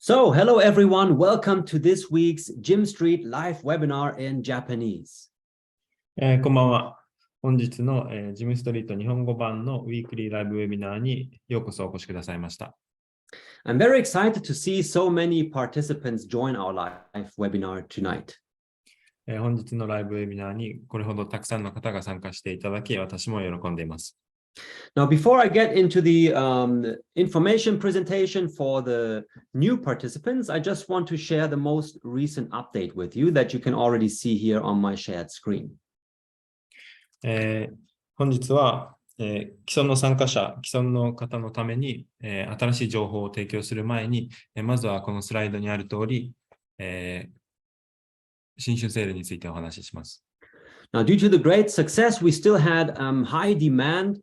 So, hello everyone. Welcome to this week's GYMSTREET live webinar in Japanese. こんばんは。本日の、ジムストリート日本語版のウィークリーライブウェビナーにようこそお越しくださいました。I'm very excited to see so many participants join our live webinar tonight. 本日のライブウェビナーにこれほどたくさんの方が参加していただき、私も喜んでいます。Now, before I get into the information presentation for the new participants, I just want to share the most recent update with you that you can already see here on my shared screen. 本日は、既存の参加者、既存の方のために、新しい情報を提供する前に、まずはこのスライドにある通り、新春セールについてお話しします。Now, due to the great success, we still had high demand.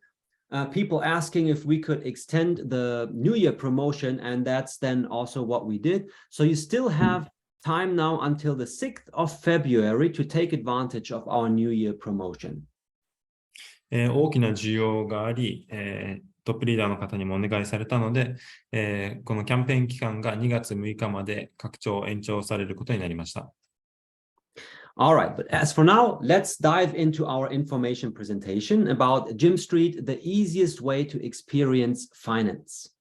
People asking if we could extend the New Year promotion, and that's then also what we did. So you still have time now until the 6th of February to take advantage of our New Year promotion. 大きな需要があり、トップリーダーの方にもお願いされたので、このキャンペーン期間が2月6日まで拡張延長されることになりました。All right, but as for now, let's dive into our information presentation about GYMSTREET, the easiest way to experience finance.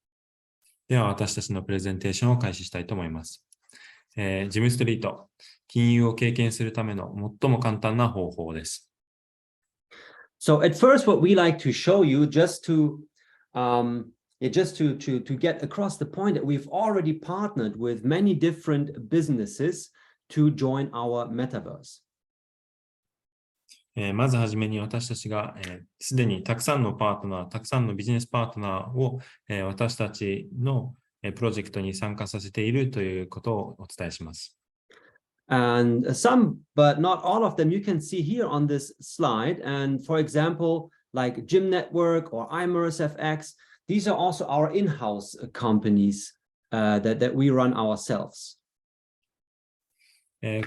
では、私たちのプレゼンテーションを開始したいと思います。GYMSTREET、金融を経験するための最も簡単な方法です。So at first, what we like to show you, just to get across the point that we've already partnered with many different businesses to join our metaverse. まずはじめに私たちがすでにたくさんのパートナー、たくさんのビジネスパートナーを私たちのプロジェクトに参加させているということをお伝えします。And some, but not all of them, you can see here on this slide. And for example, like Gym Network or iMersFX, these are also our in-house companies that we run ourselves.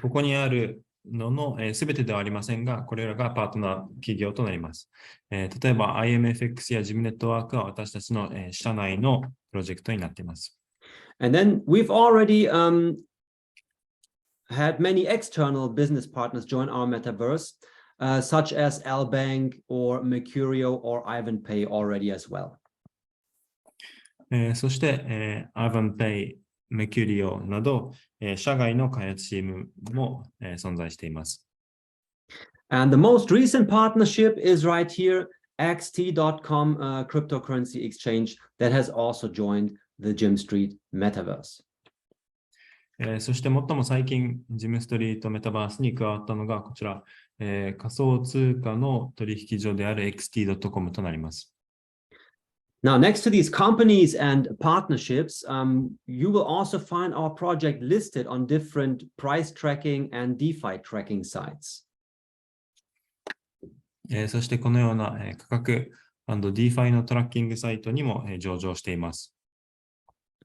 ここにあるののすべてではありませんが、これらがパートナー企業となります。例えば IMFX や GYMNET ワークは私たちの社内のプロジェクトになっています。And then we've already had many external business partners join our metaverse, such as Albank or Mercurio or IvanPay already as well. そして、IvanPay、Mercurio など、社外の開発チームも、存在しています。And the most recent partnership is right here, xt.com cryptocurrency exchange that has also joined the GYMSTREET metaverse. そして最も最近、GYMSTREETメタバースに加わったのがこちら、仮想通貨の取引所である xt.com となります。Now, next to these companies and partnerships, you will also find our project listed on different price tracking and DeFi tracking sites. そしてこのような価格& DeFi のトラッキングサイトにも上場しています。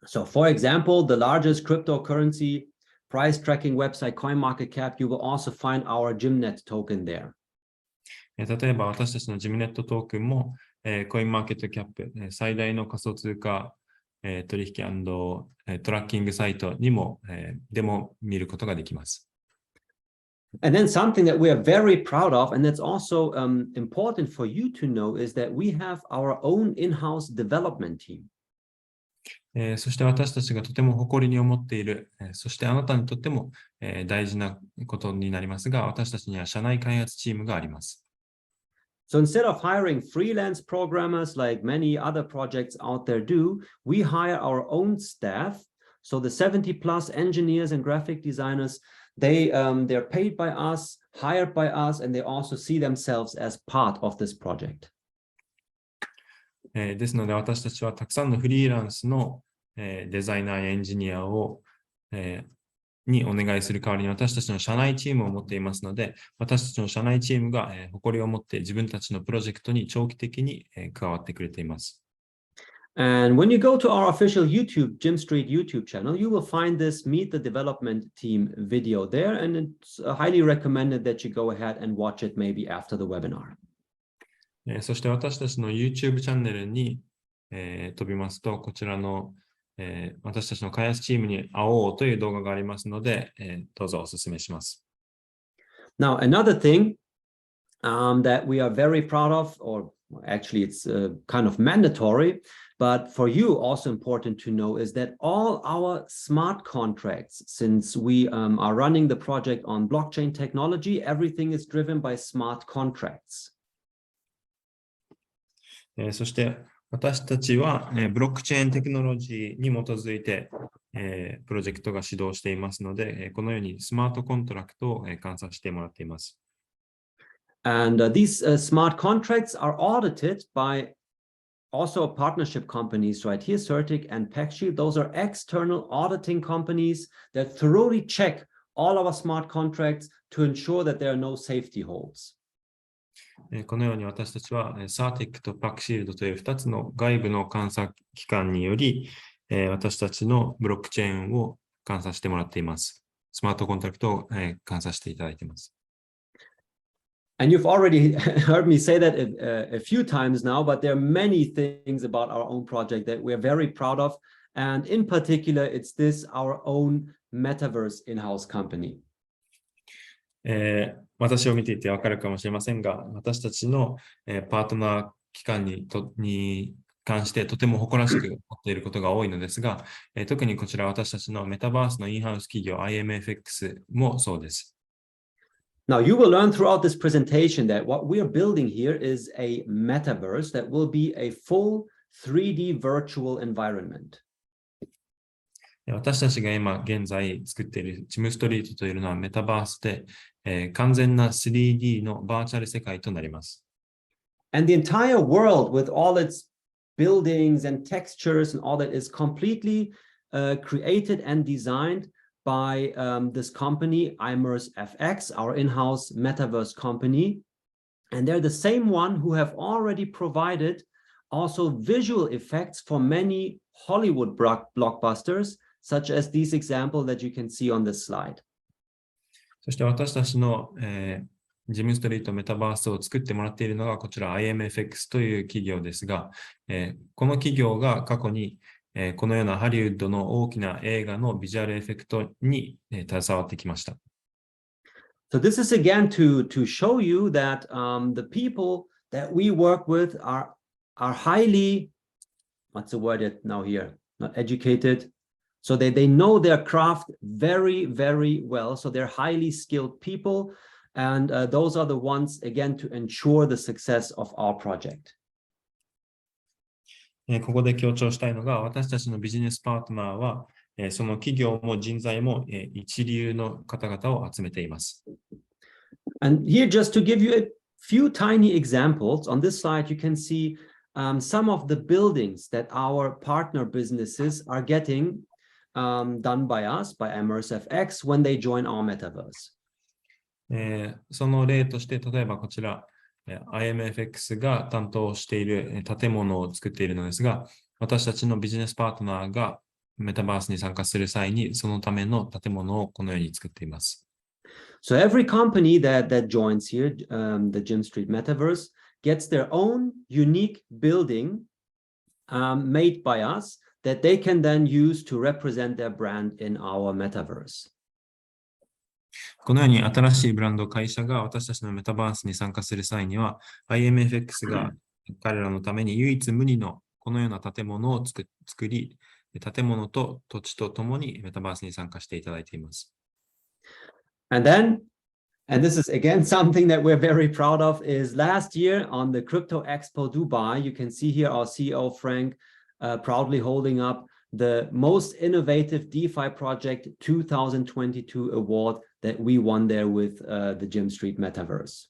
So, for example, the largest cryptocurrency price tracking website, CoinMarketCap, you will also find our GYMNET token there. 例えば私たちの GYMNET トークンもコインマーケットキャップ、最大の仮想通貨取引&トラッキングサイトにもでも見ることができます。And then something that we are very proud of, and that's also important for you to know, is that we have our own in-house development team. そして私たちがとても誇りに思っている、そしてあなたにとっても大事なことになりますが、私たちには社内開発チームがあります。So instead of hiring freelance programmers like many other projects out there do, we hire our own staff. So the 70 plus engineers and graphic designers, they're paid by us, hired by us, and they also see themselves as part of this project. ですので私たちはたくさんのフリーランスのデザイナーやエンジニアをにお願いする代わりに私たちの社内チームを持っていますので、私たちの社内チームが誇りを持って自分たちのプロジェクトに長期的に加わってくれています。And when you go to our official YouTube, GYMSTREET YouTube channel, you will find this Meet the Development Team video there, and it's highly recommended that you go ahead and watch it maybe after the webinar. そして私たちの YouTube チャンネルに飛びますと、こちらの私たちの開発チームに会おうという動画がありますので、どうぞお勧めします。Now, another thing that we are very proud of, or actually it's kind of mandatory, but for you also important to know is that all our smart contracts, since we are running the project on blockchain technology, everything is driven by smart contracts. そして私たちは、ブロックチェーンテクノロジーに基づいて、プロジェクトが始動していますので、このようにスマートコントラクトを、監査してもらっています。And these smart contracts are audited by also partnership companies right here, Certic and PackSheet. Those are external auditing companies that thoroughly check all our smart contracts to ensure that there are no safety holes. このように私たちは Certic と PackShield という2つの外部の監査機関により、私たちのブロックチェーンを監査してもらっています。スマートコントラクトを、監査していただいています。And you've already heard me say that a few times now, but there are many things about our own project that we're very proud of. And in particular, it's this, our own metaverse in-house company. 私を見ていてわかるかもしれませんが、私たちの、パートナー機関に関してとても誇らしく思っていることが多いのですが、特にこちら私たちのメタバースのインハウス企業 IMFX もそうです。Now, you will learn throughout this presentation that what we are building here is a metaverse that will be a full 3D virtual environment. 私たちが今現在作っているGYMSTREETというのはメタバースで、完全な 3D のバーチャル世界となります。And the entire world with all its buildings and textures and all that is completely created and designed by this company, IMERSFX, our in-house metaverse company. And they're the same one who have already provided also visual effects for many Hollywood blockbusters, such as these examples that you can see on this slide. そして私たちの、GYMSTREETメタバースを作ってもらっているのがこちら IMFX という企業ですが、この企業が過去にこのようなハリウッドの大きな映画のビジュアルエフェクトに携わってきました。So this is again to show you that the people that we work with are highly, what's the word now here? Not educated. So they know their craft very, very well. So they're highly skilled people. And those are the ones, again, to ensure the success of our project. ここで強調したいのが、私たちのビジネスパートナーは、その企業も人材も一流の方々を集めています。And here, just to give you a few tiny examples, on this slide, you can see some of the buildings that our partner businesses are getting done by us, by IMERSFX, when they join our metaverse. その例として、例えばこちら、IMFX が担当している建物を作っているのですが、私たちのビジネスパートナーがメタバースに参加する際に、そのための建物をこのように作っています。So every company that joins here, the GYMSTREET Metaverse, gets their own unique building made by us that they can then use to represent their brand in our metaverse. このように新しいブランド会社が私たちのメタバースに参加する際には IMFX が彼らのために唯一無二のこのような建物を作り、建物と土地とともにメタバースに参加していただいています。And this is again something that we're very proud of, is last year on the Crypto Expo Dubai, you can see here our CEO Frank proudly holding up the most innovative DeFi project 2022 award that we won there with the GYMSTREET Metaverse.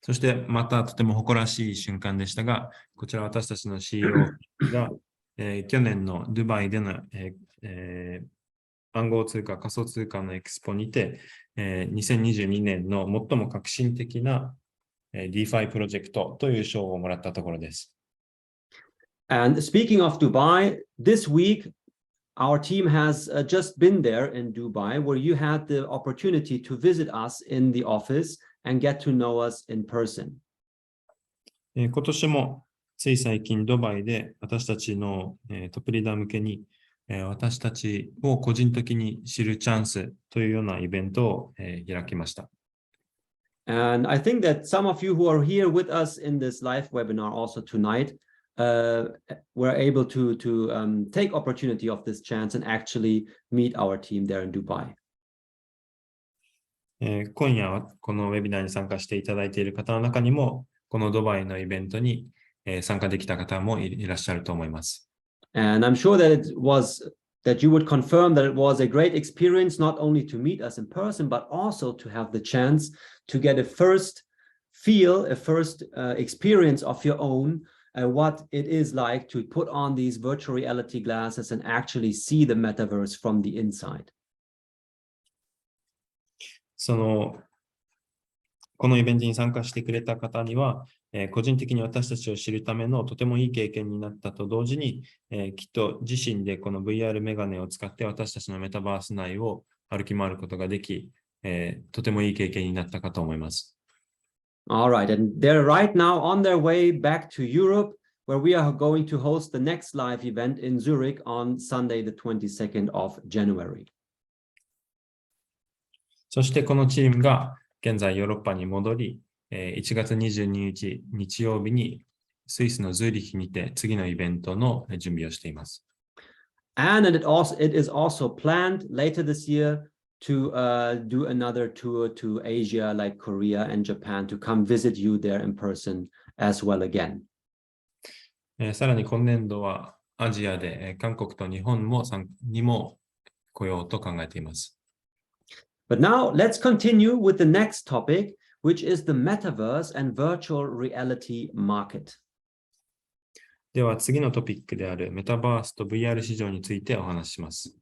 そしてまたとても誇らしい瞬間でしたが、こちら私たちの CEO が、去年のドバイでの、暗号通貨、仮想通貨のエクスポにて、2022年の最も革新的な、DeFi プロジェクトという賞をもらったところです。And speaking of Dubai, this week, our team has just been there in Dubai, where you had the opportunity to visit us in the office and get to know us in person. 今年もつい最近ドバイで私たちのトップリーダー向けに私たちを個人的に知るチャンスというようなイベントを開きました。And I think that some of you who are here with us in this live webinar also tonight were able to take opportunity of this chance and actually meet our team there in Dubai. 今夜このウェビナーに参加していただいている方の中にもこのドバイのイベントに参加できた方もいらっしゃると思います。And I'm sure that that you would confirm that it was a great experience not only to meet us in person, but also to have the chance to get a first experience of your own, what it is like to put on these virtual reality glasses and actually see the metaverse from the inside. このイベントに参加してくれた方には、個人的に私たちを知るためのとてもいい経験になったと同時に、きっと自身でこの VR メガネを使って私たちのメタバース内を歩き回ることができ、とてもいい経験になったかと思います。All right, and they're right now on their way back to Europe, where we are going to host the next live event in Zurich on Sunday, the 22nd of January. そしてこのチームが現在ヨーロッパに戻り、1月22日日曜日にスイスのズーリヒにて次のイベントの準備をしています。And it is also planned later this year to do another tour to Asia, like Korea and Japan, to come visit you there in person as well again. さらに今年度はアジアで韓国と日本にも来ようと考えています。But now let's continue with the next topic, which is the metaverse and virtual reality market. では次のトピックであるメタバースと VR 市場についてお話しします。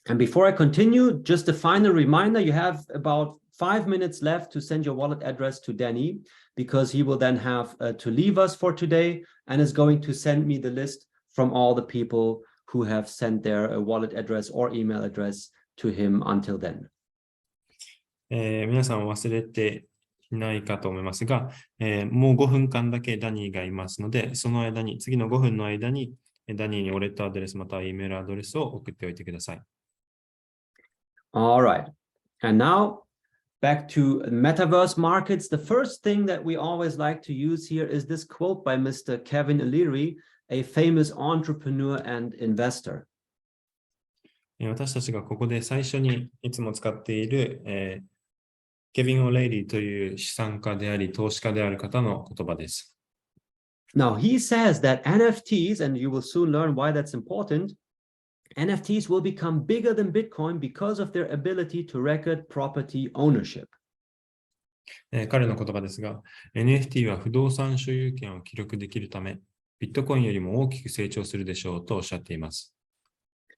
And before I continue, just a final reminder, you have about 5 minutes left to send your wallet address to Danny, because he will then have to leave us for today and is going to send me the list from all the people who have sent their wallet address or email address to him until then. 皆さん忘れていないかと思いますが、もう5分間だけダニーがいますので、その間に、次の5分の間にダニーにウォレットアドレスまたは E メールアドレスを送っておいてください。All right. And now back to metaverse markets. The first thing that we always like to use here is this quote by Mr. Kevin O'Leary, a famous entrepreneur and investor. 私たちがここで最初にいつも使っている、ケビン・オレイリーという資産家であり投資家である方の言葉です。Now he says that NFTs, and you will soon learn why that's important, NFTs will become bigger than Bitcoin because of their ability to record property ownership. 彼の言葉ですが、NFT は不動産所有権を記録できるため、ビットコインよりも大きく成長するでしょうとおっしゃっています。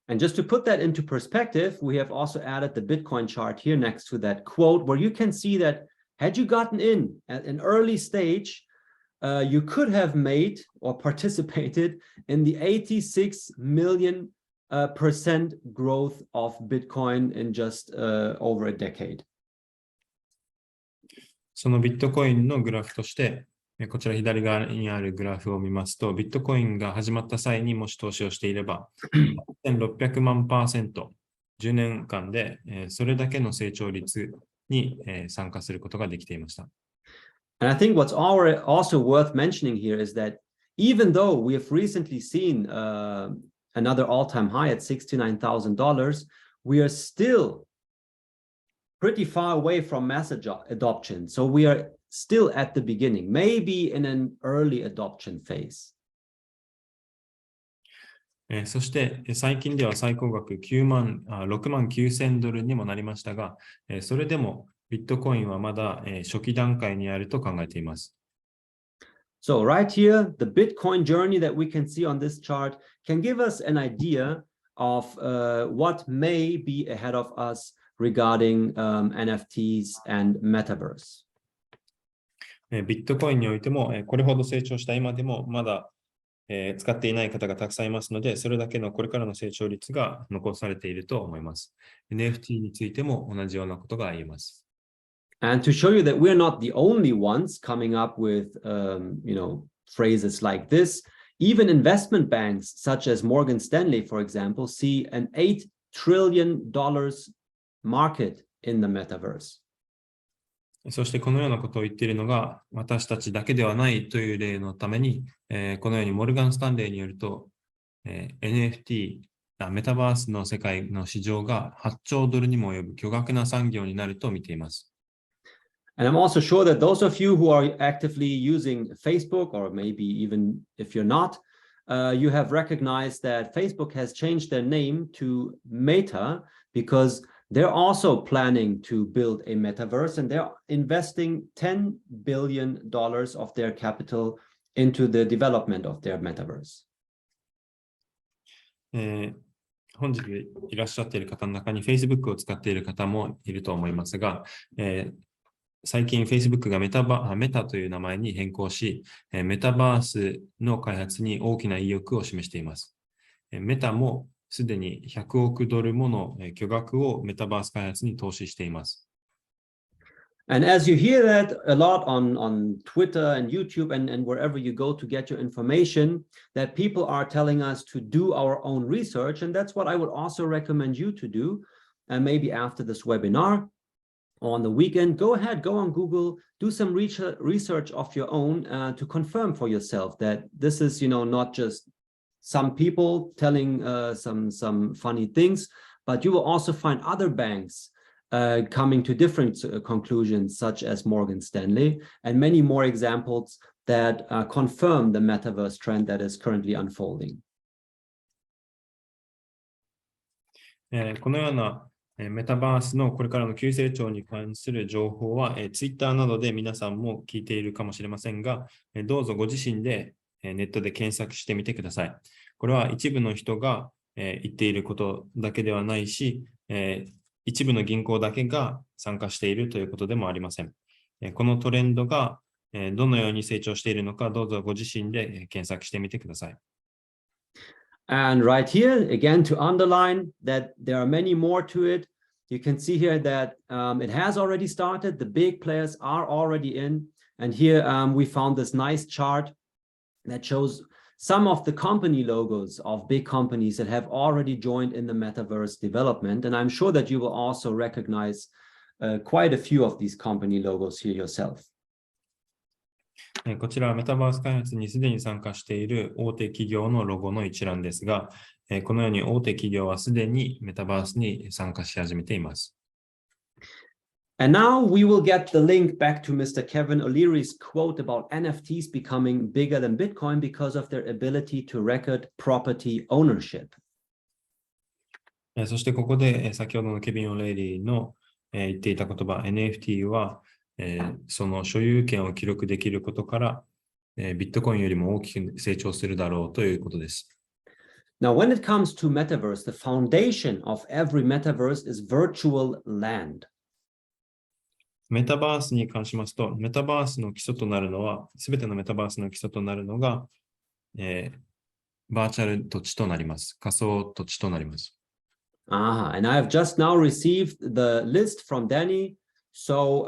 And just to put that into perspective, we have also added the Bitcoin chart here next to that quote, where you can see that had you gotten in at an early stage, you could have made or participated in the 86 million percent growth of Bitcoin in just over a decade. そのビットコインのグラフとして、こちら左側にあるグラフを見ますと、ビットコインが始まった際にもし投資をしていれば、1600万%、10年間でそれだけの成長率に参加することができていました。And I think what's also worth mentioning here is that even though we have recently seen another all-time high at $69,000, we are still pretty far away from mass adoption. So we are still at the beginning, maybe in an early adoption phase. そして最近では最高額6万9000ドルにもなりましたが、それでもビットコインはまだ初期段階にあると考えています。So right here, the Bitcoin journey that we can see on this chart can give us an idea of what may be ahead of us regarding NFTs and metaverse. ビットコインにおいても、これほど成長した今でもまだ、使っていない方がたくさんいますので、それだけのこれからの成長率が残されていると思います。NFT についても同じようなことが言えます。And to show you that we're not the only ones coming up with, phrases like this. Even investment banks such as Morgan Stanley, for example, see an $8 trillion market in the metaverse. そしてこのようなことを言っているのが私たちだけではないという例のために、このようにモルガン・スタンレーによると、NFT、メタバースの世界の市場が8兆ドルにも及ぶ巨額な産業になると見ています。And I'm also sure that those of you who are actively using Facebook, or maybe even if you're not, you have recognized that Facebook has changed their name to Meta because they're also planning to build a metaverse, and they're investing $10 billion of their capital into the development of their metaverse. 本日いらっしゃっている方の中に Facebook を使っている方もいると思いますが、最近 Facebook がメタという名前に変更し、メタバースの開発に大きな意欲を示しています。メタもすでに100億ドルもの巨額をメタバース開発に投資しています。And as you hear that a lot on Twitter and YouTube and wherever you go to get your information, that people are telling us to do our own research. And that's what I would also recommend you to do. And maybe after this webinar or on the weekend, go ahead, go on Google, do some research of your own to confirm for yourself that this is, not just some people telling some funny things, but you will also find other banks coming to different conclusions, such as Morgan Stanley, and many more examples that confirm the metaverse trend that is currently unfolding. このようなメタバースのこれからの急成長に関する情報は、Twitter などで皆さんも聞いているかもしれませんが、どうぞご自身でネットで検索してみてください。これは一部の人が言っていることだけではないし、一部の銀行だけが参加しているということでもありません。このトレンドがどのように成長しているのか、どうぞご自身で検索してみてください。And right here, again, to underline that there are many more to it, you can see here that it has already started. The big players are already in. And here we found this nice chart that shows some of the company logos of big companies that have already joined in the metaverse development. And I'm sure that you will also recognize quite a few of these company logos here yourself. こちらはメタバース開発にすでに参加している大手企業のロゴの一覧ですが、このように大手企業はすでにメタバースに参加し始めています。And now we will get the link back to Mr. Kevin O'Leary's quote about NFTs becoming bigger than Bitcoin because of their ability to record property ownership. そしてここで先ほどのケビン・オレイリーの言っていた言葉 NFT はその所有権を記録できることからビットコインよりも大きく成長するだろうということです。Now, when it comes to metaverse, the foundation of every metaverse is virtual land. メタバースに関しますと、メタバースの基礎となるのは、すべてのメタバースの基礎となるのが、バーチャル土地となります。仮想土地となります。And I have just now received the list from Danny. So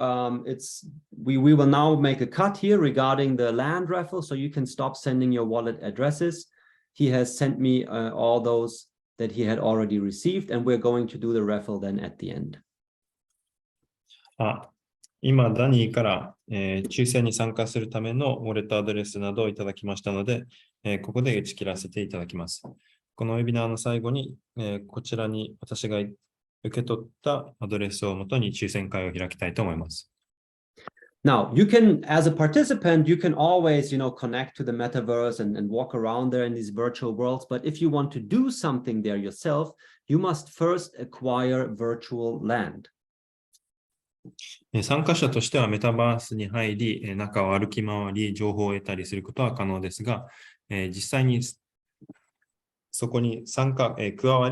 we will now make a cut here regarding the land raffle. So you can stop sending your wallet addresses. He has sent me all those that he had already received, and we're going to do the raffle then at the end. 今、ダニーから、抽選に参加するためのウォレットアドレスなどをいただきましたので、ここで打ち切らせていただきます。このウェビナーの最後に、こちらに私が受け取ったアドレスをもとに抽選会を開きたいと思います。Now, you can, as a participant, you can always, connect to the metaverse and walk around there in these virtual worlds. But if you want to do something there yourself, you must first acquire virtual land. 参加者としてはメタバースに入り、中を歩き回り、情報を得たりすることは可能ですが、実際にそこに加わ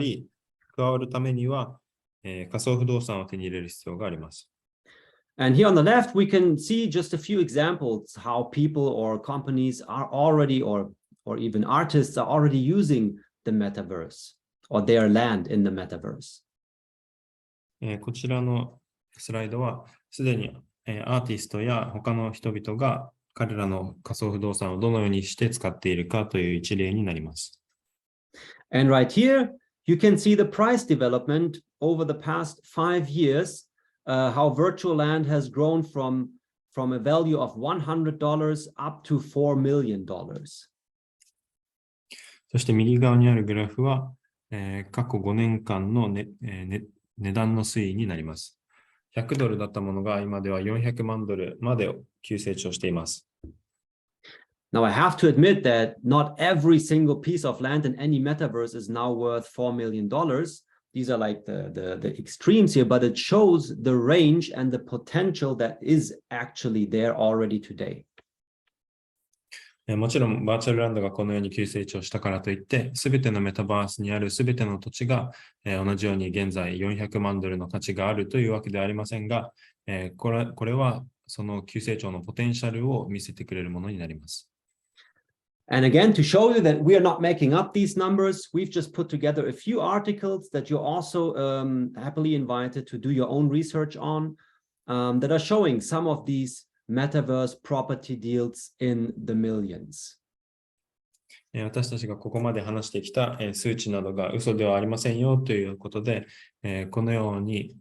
るためには、仮想不動産を手に入れる必要があります。And here on the left, we can see just a few examples how people or companies are already, or even artists are already using the metaverse or their land in the metaverse. こちらのスライドはすでにアーティストや他の人々が彼らの仮想不動産をどのようにして使っているかという一例になります。And right here, you can see the price development over the past 5 years, how virtual land has grown from a value of $100 up to $4 million. そして右側にあるグラフは、過去5年間の、値段の推移になります。$100ドルだったものが今では400万ドルまで急成長しています。Now, I have to admit that not every single piece of land in any metaverse is now worth $4 million. These are like the extremes here, but it shows the range and the potential that is actually there already today. もちろんバーチャルランドがこのように急成長したからといって、すべてのメタバースにあるすべての土地が、同じように現在400万ドルの価値があるというわけではありませんが、これはその急成長のポテンシャルを見せてくれるものになります。And again, to show you that we are not making up these numbers, we've just put together a few articles that you're also happily invited to do your own research on, that are showing some of these metaverse property deals in the millions. 私たちがここまで話してきた数値などが嘘ではありませんよということで、このように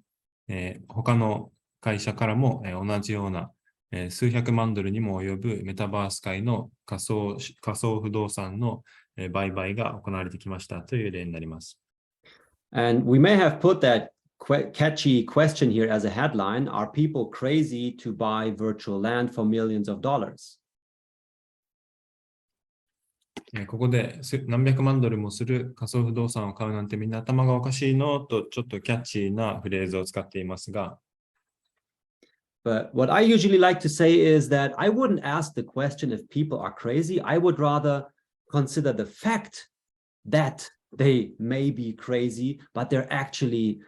他の会社からも同じような数百万ドルにも及ぶメタバース界の仮想不動産の売買が行われてきましたという例になります。And we may have put that catchy question here as a headline: Are people crazy to buy virtual land for millions of dollars? ここで何百万ドルもする仮想不動産を買うなんてみんな頭がおかしいのとちょっとキャッチーなフレーズを使っていますが、But what I usually like to say is that I wouldn't ask the question if people are crazy. I would rather consider the fact that they may be crazy, but they're actually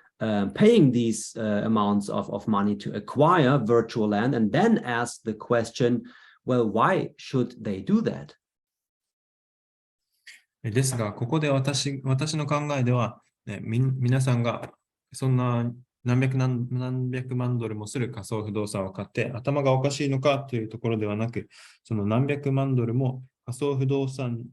paying these amounts of money to acquire virtual land, and then ask the question, well, why should they do that? ですが、ここで私の考えでは、皆さんがそんな何百万ドルもする仮想不動産を買って頭がおかしいのかというところではなく、その何百万ドルも仮想不動産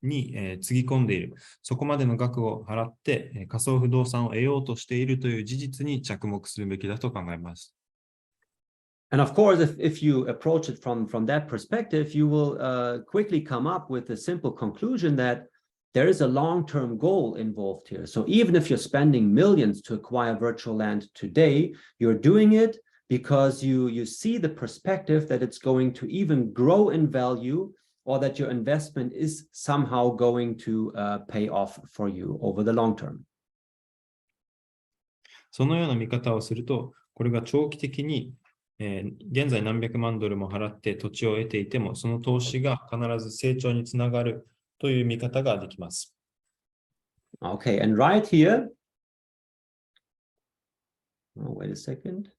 につぎ込んでいる、そこまでの額を払って仮想不動産を得ようとしているという事実に着目するべきだと考えます。And of course, if you approach it from that perspective, you will quickly come up with a simple conclusion that there is a long-term goal involved here. So even if you're spending millions to acquire virtual land today, you're doing it because you see the perspective that it's going to even grow in value, or that your investment is somehow going to pay off for you over the long term. そのような見方をすると、これが長期的に現在何百万ドルも払って土地を得ていても、その投資が必ず成長につながるという見方ができます。Okay, and right here, wait a second.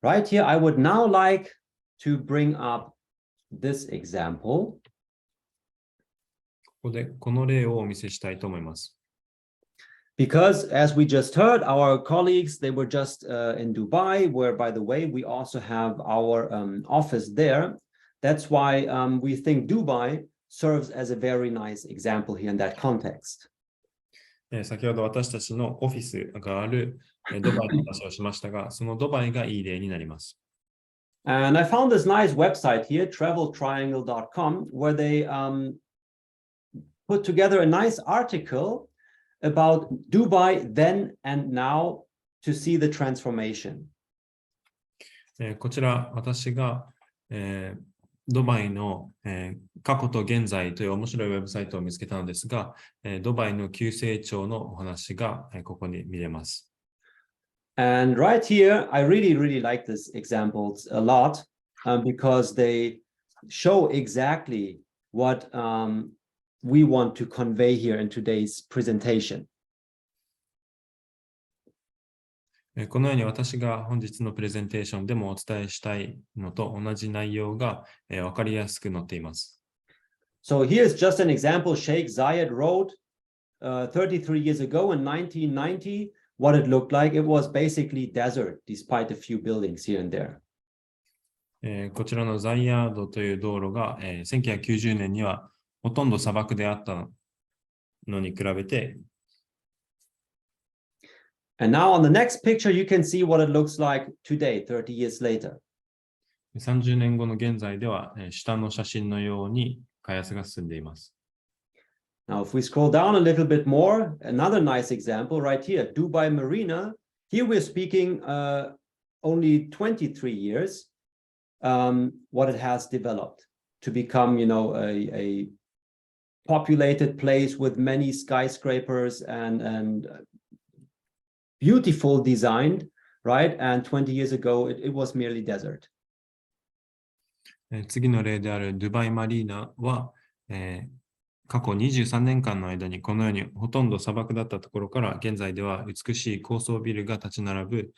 Right here, I would now like to bring up this example. ここでこの例をお見せしたいと思います。Because as we just heard, our colleagues, they were just in Dubai, where, by the way, we also have our office there. That's why we think Dubai serves as a very nice example here in that context. 先ほど私たちのオフィスがあるドバイの話をしましたが、そのドバイがいい例になります。And I found this nice website here, traveltriangle.com, where they put together a nice article about Dubai then and now to see the transformation. こちら私が、ドバイの、過去と現在という面白いウェブサイトを見つけたのですが、ドバイの急成長のお話が、ここに見れます。And right here, I really like these examples a lot because they show exactly what we want to convey here in today's presentation. このように私が本日のプレゼンテーションでもお伝えしたいのと同じ内容がわかりやすく載っています。So here's just an example Sheikh Zayed wrote 33 years ago in 1990. What it looked like, it was basically desert, despite a few buildings here and there. こちらのザイヤードという道路が、1990年にはほとんど砂漠であったのに比べて、And now on the next picture, you can see what it looks like today, 30 years later. 30年後の現在では、下の写真のように開発が進んでいます。Now, if we scroll down a little bit more, another nice example right here, Dubai Marina. Here we're speaking only 23 years, what it has developed to become, a populated place with many skyscrapers and beautiful designed, right? And 20 years ago, it was merely desert. 次の例であるドゥバイマリーナは、過去23年間の間にこのようにほとんど砂漠だったところから現在では美しい高層ビルが立ち並ぶ、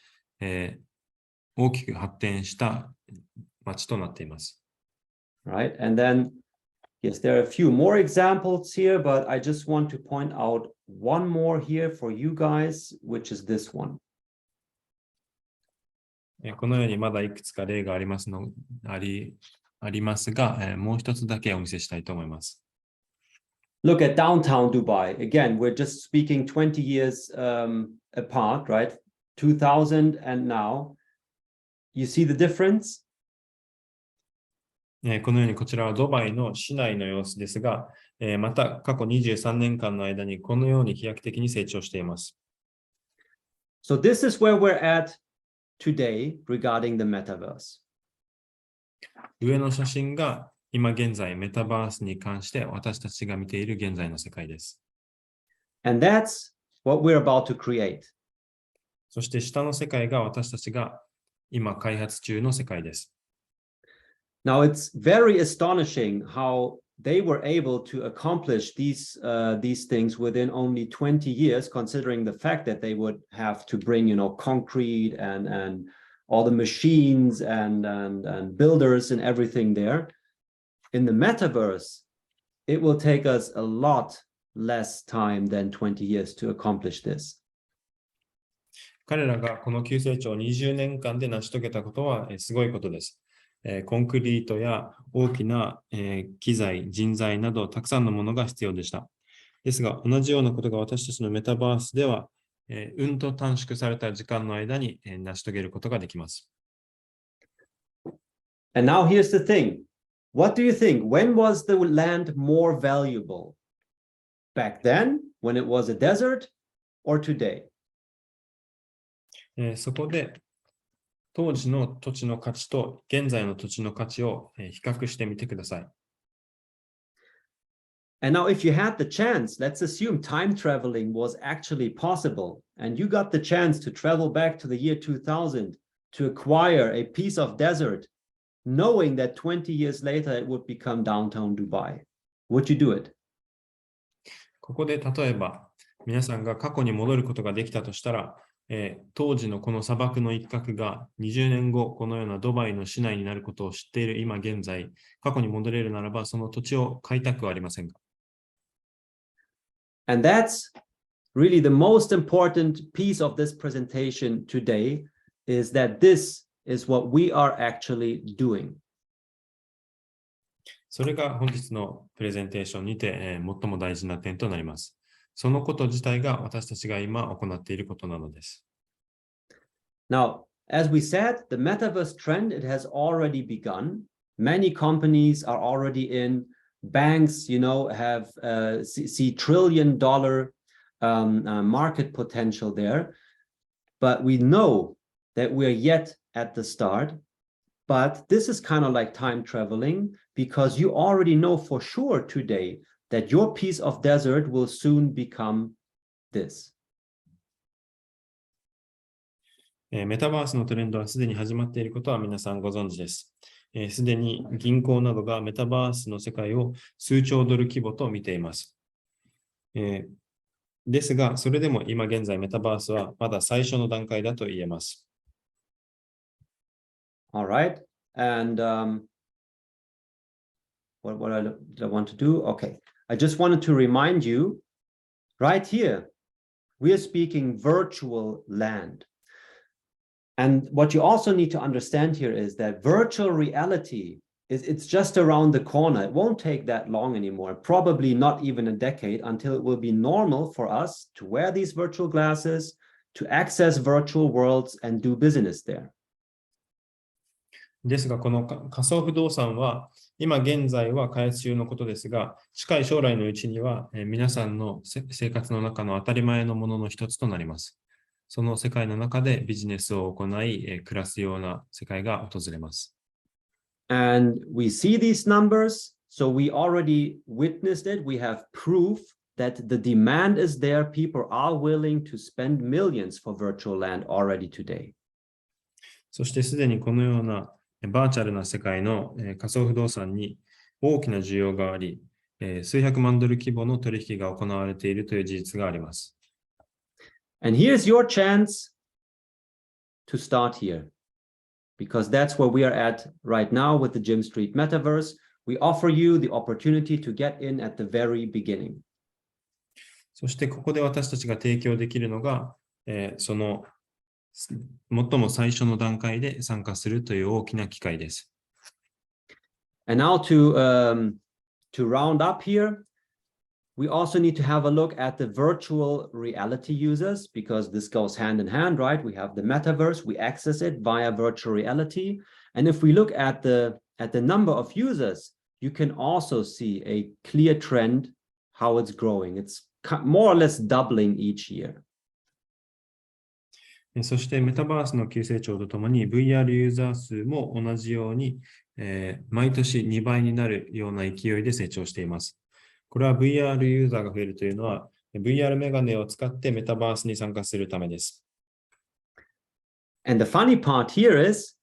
大きく発展した街となっています。Right, and then yes, there are a few more examples here, but I just want to point out one more here for you guys, which is this one. このようにまだいくつか例がありますが、もう一つだけお見せしたいと思います。Look at downtown Dubai. Again, we're just speaking 20 years apart, right? 2000 and now. You see the difference? このようにこちらはドバイの市内の様子ですが、また過去23年間の間にこのように飛躍的に成長しています。So this is where we're at today regarding the metaverse. 上の写真が今現在メタバースに関して私たちが見ている現在の世界です。And that's what we're about to create. そして下の世界が私たちが今開発中の世界です。Now it's very astonishing how they were able to accomplish these things within only 20 years, considering the fact that they would have to bring, concrete and all the machines and builders and everything there. In the metaverse, it will take us a lot less time than 20 years to accomplish this. 彼らがこの急成長を20年間で成し遂げたことはすごいことです。コンクリートや大きな機材、人材などたくさんのものが必要でした。ですが、同じようなことが私たちのメタバースでは、うんと短縮された時間の間に成し遂げることができます。And now here's the thing. What do you think? When was the land more valuable? Back then, when it was a desert, or today? そこで当時の土地の価値と現在の土地の価値を比較してみてください。And now if you had the chance, let's assume time traveling was actually possible, and you got the chance to travel back to the year 2000 to acquire a piece of desert, knowing that 20 years later it would become downtown Dubai. Would you do it? ここで例えば皆さんが過去に戻ることができたとしたら、当時のこの砂漠の一角が20年後このようなドバイの市内になることを知っている今現在、過去に戻れるならばその土地を買いたくはありませんか？ And that's really the most important piece of this presentation today, is that this is what we are actually doing. それが本日のプレゼンテーションにて、最も大事な点となります。そのこと自体が私たちが今行っていることなのです。Now, as we said, the metaverse trend, it has already begun. Many companies are already in. Banks, have see $1 trillion market potential there. But we know that we're yet at the start. But this is kind of like time traveling, because you already know for sure today that your piece of desert will soon become this. メタバースのトレンドはすでに始まっていることは皆さんご存知です。すでに銀行などがメタバースの世界を数兆ドル規模と見ています。ですが、それでも今現在メタバースはまだ最初の段階だと言えます。All right. And what did I want to do? Okay. I just wanted to remind you, right here, we are speaking virtual land. And what you also need to understand here is that virtual reality it's just around the corner. It won't take that long anymore, probably not even a decade until it will be normal for us to wear these virtual glasses, to access virtual worlds and do business there. ですが、この仮想不動産は、今現在は開発中のことですが、近い将来のうちには、皆さんの生活の中の当たり前のものの一つとなります。その世界の中でビジネスを行い、暮らすような世界が訪れます。And we see these numbers, so we already witnessed it. We have proof that the demand is there. People are willing to spend millions for virtual land already today. そしてすでにこのようなバーチャルな世界の仮想不動産に大きな需要があり、数百万ドル規模の取引が行われているという事実があります。And here's your chance to start here, because that's where we are at right now with the GYMSTREET Metaverse. We offer you the opportunity to get in at the very beginning. そしてここで私たちが提供できるのが、その最も最初の段階で参加するという大きな機会です。And now to round up here, we also need to have a look at the virtual reality users, because this goes hand in hand, right? We have the metaverse, we access it via virtual reality. And if we look at the number of users, you can also see a clear trend how it's growing. It's more or less doubling each year. そしてメタバースの急成長とともに VR ユーザー数も同じように、毎年2倍になるような勢いで成長しています。これは VR ユーザーが増えるというのは VR メガネを使ってメタバースに参加するためです。And the funny part here is,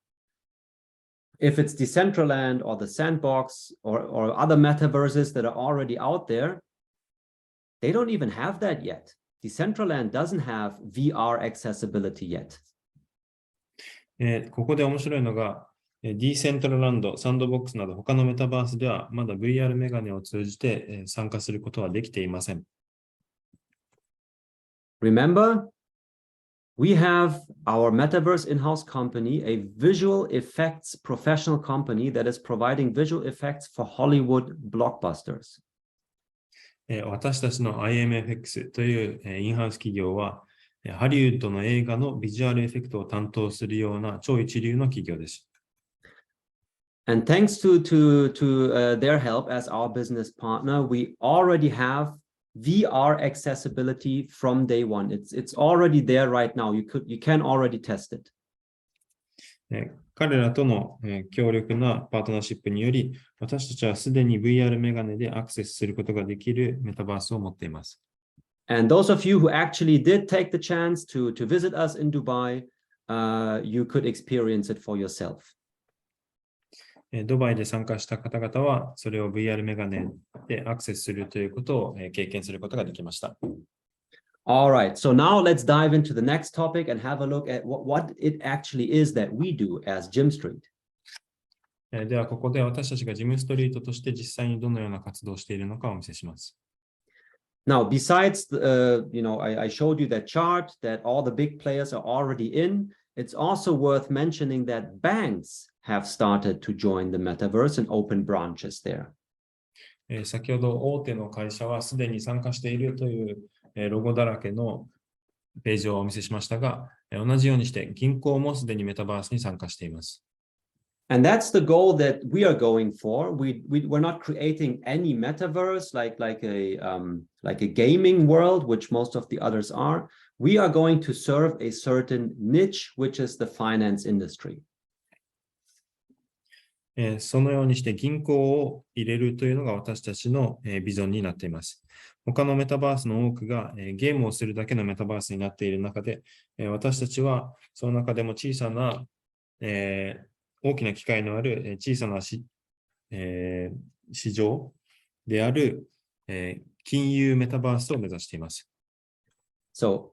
if it's Decentraland or the Sandbox or other metaverses that are already out there, they don't even have that yet. Decentraland doesn't have VR accessibility yet. ここで面白いのが、ディセントラランド、サンドボックスなど他のメタバースではまだ VR メガネを通じて参加することはできていません。Remember, we have our metaverse in-house company, a visual effects professional company that is providing visual effects for Hollywood blockbusters. 私たちの IMFX というインハウス企業は、ハリウッドの映画のビジュアルエフェクトを担当するような超一流の企業です。And thanks to their help as our business partner, we already have VR accessibility from day one. It's already there right now. You can already test it. 彼らとの強力なパートナーシップにより、私たちはすでに VR メガネでアクセスすることができるメタバースを持っています。And those of you who actually did take the chance to visit us in Dubai, you could experience it for yourself. ドバイで参加した方々は、それを VR メガネでアクセスするということを経験することができました。All right, so now let's dive into the next topic and have a look at what it actually is that we do as GYMSTREET. では、ここで私たちがジムストリートとして実際にどのような活動をしているのかをお見せします。Now, besides, I showed you that chart that all the big players are already in. It's also worth mentioning that banks have started to join the metaverse and open branches there. 先ほど大手の会社はすでに参加しているというロゴだらけのページをお見せしましたが、同じようにして銀行もすでにメタバースに参加しています。And that's the goal that we are going for. We're not creating any metaverse like a gaming world, which most of the others are. We are going to serve a certain niche, which is the finance industry. そのようにして銀行を入れるというのが私たちのビジョンになっています。他のメタバースの多くがゲームをするだけのメタバースになっている中で、私たちはその中でも小さな、大きな機会のある小さな市場である金融メタバースを目指しています。So,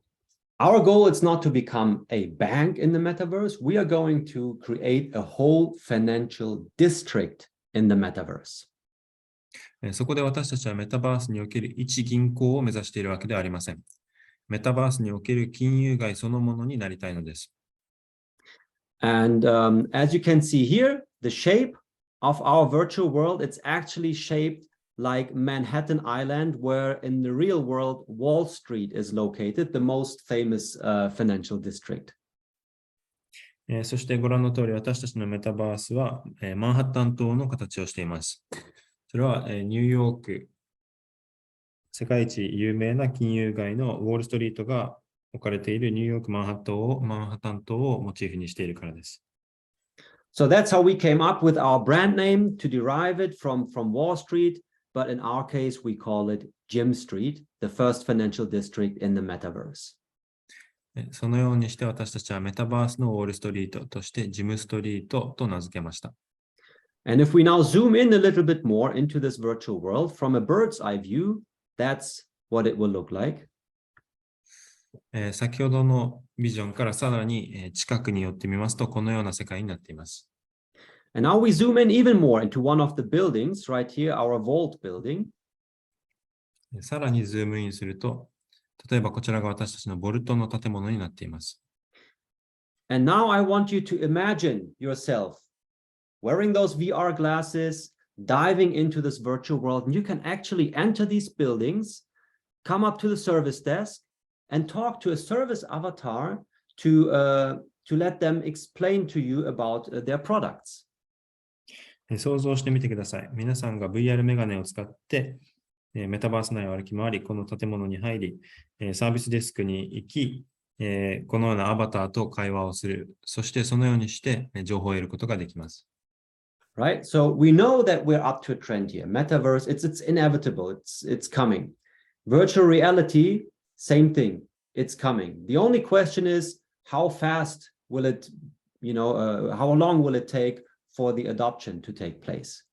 our goal is not to become a bank in the metaverse. We are going to create a whole financial district in the metaverse. そこで私たちはメタバースにおける一銀行を目指しているわけではありません。メタバースにおける金融街そのものになりたいのです。And as you can see here, the shape of our virtual world, it's actually shaped like Manhattan Island, where in the real world, Wall Street is located, the most famous financial district. そしてご覧の通り、私たちのメタバースは、マンハッタン島の形をしています。それは、ニューヨーク、世界一有名な金融街のウォールストリートが置かれているニューヨークマンハッタン島をモチーフにしているからです。So that's how we came up with our brand name to derive it from Wall Street, but in our case, we call it GYMNET, the first financial district in the metaverse. そのようにして私たちはメタバースのウォールストリートとしてジムストリートと名付けました。And if we now zoom in a little bit more into this virtual world from a bird's eye view, that's what it will look like. 先ほどのビジョンからさらに近くに寄ってみますとこのような世界になっています。And now we zoom in even more into one of the buildings right here, our vault building. さらにズームインすると、例えばこちらが私たちのボルトの建物になっています。And now I want you to imagine yourself wearing those VR glasses, diving into this virtual world, and you can actually enter these buildings, come up to the service desk, and talk to a service avatar to let them explain to you about their products. 想像してみてください。皆さんが VR メガネを使ってメタバース内を歩き回り、この建物に入り、サービスデスクに行き、このようなアバターと会話をする。そしてそのようにして情報を得ることができます。Right? So we know that we're up to a trend here. Metaverse, it's inevitable. It's coming. Virtual reality, same thing. It's coming. The only question is how fast will it, how long will it take for the adoption to take place?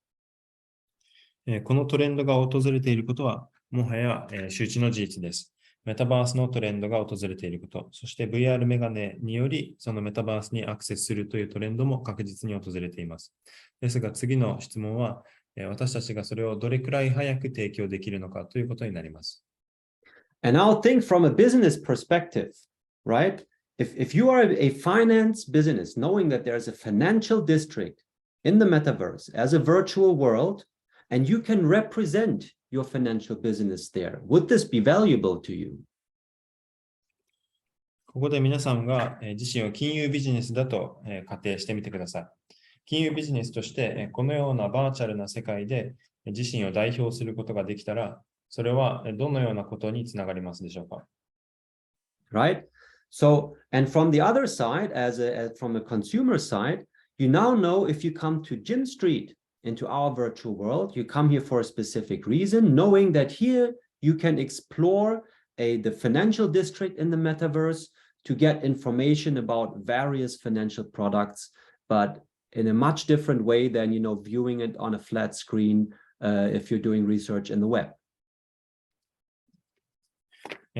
このトレンドが訪れていることは、もはや周知の事実です。メタバースのトレンドが訪れていること、そして VR メガネにより、そのメタバースにアクセスするというトレンドも確実に訪れています。ですが、次の質問は、私たちがそれをどれくらい早く提供できるのかということになります。And now think from a business perspective, right? If you are a finance business, knowing that there's a financial district in the metaverse as a virtual world, and you can represent your financial business there, would this be valuable to you? ここで皆さんが自身を金融ビジネスだと仮定してみてください。金融ビジネスとしてこのようなバーチャルな世界で自身を代表することができたら、それはどのようなことにつながりますでしょうか？ Right? So, and from the other side, from a consumer side, you now know if you come to GYMSTREET into our virtual world, you come here for a specific reason, knowing that here you can explore the financial district in the metaverse to get information about various financial products, but in a much different way than, viewing it on a flat screen if you're doing research in the web.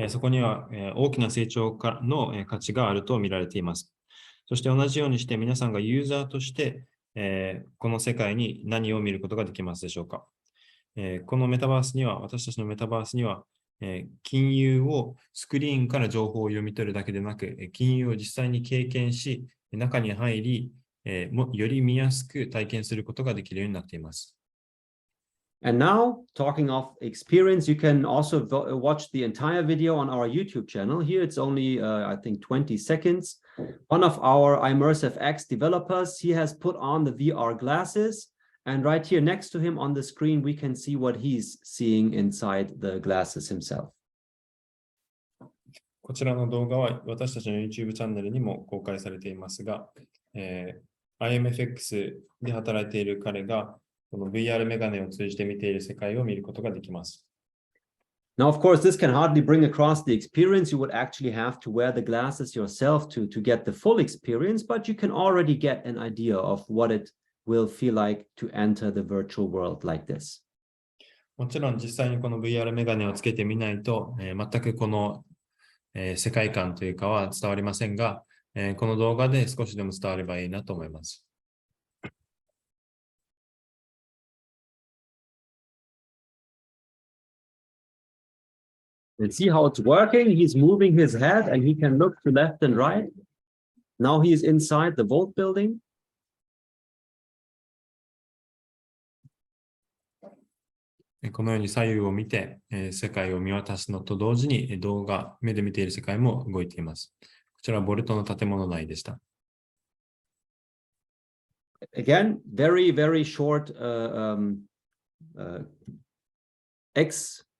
そこには大きな成長の価値があると見られています。そして同じようにして皆さんがユーザーとしてこの世界に何を見ることができますでしょうか？このメタバースには、私たちのメタバースには、金融をスクリーンから情報を読み取るだけでなく、金融を実際に経験し、中に入り、より見やすく体験することができるようになっています。And now, talking of experience, you can also watch the entire video on our YouTube channel. Here it's only, I think, 20 seconds. One of our Immersive X developers, he has put on the VR glasses. And right here next to him on the screen, we can see what he's seeing inside the glasses himself. こちらの動画は私たちの YouTube チャンネルにも公開されていますが、IMFX で働いている彼がこの VR メガネを通じて見ている世界を見ることができます。Now, of course, this can hardly bring across the experience. You would actually have to wear the glasses yourself to get the full experience, but you can already get an idea of what it will feel like to enter the virtual world like this. もちろん実際にこの VR メガネをつけてみないと、全くこの、世界観というかは伝わりませんが、この動画で少しでも伝わればいいなと思います。And see how it's working. He's moving his head and he can look to left and right. Now he is inside the Vault building. このように左右を見て、世界を見渡すのと同時に目で見ている世界も動いています。こちらはボルトの建物内でした。Again, very, very short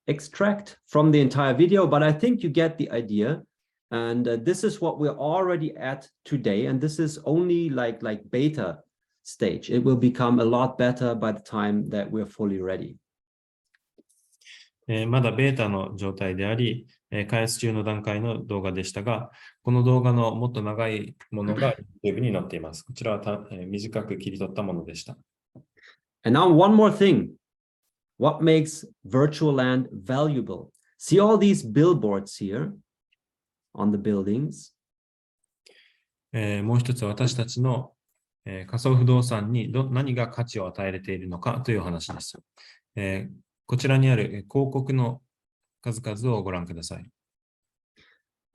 extract from the entire video, but I think you get the idea. And this is what we're already at today. And this is only like beta stage. It will become a lot better by the time that we're fully ready. まだベータの状態であり、開発中の段階の動画でしたが、この動画のもっと長いものが YouTube に載っています。こちらは短く切り取ったものでした。And now one more thing. What makes virtual land valuable? See all these billboards here on the buildings. もう一つ私たちの仮想不動産に何が価値を与えているのかという話です。こちらにある広告の数々をご覧ください。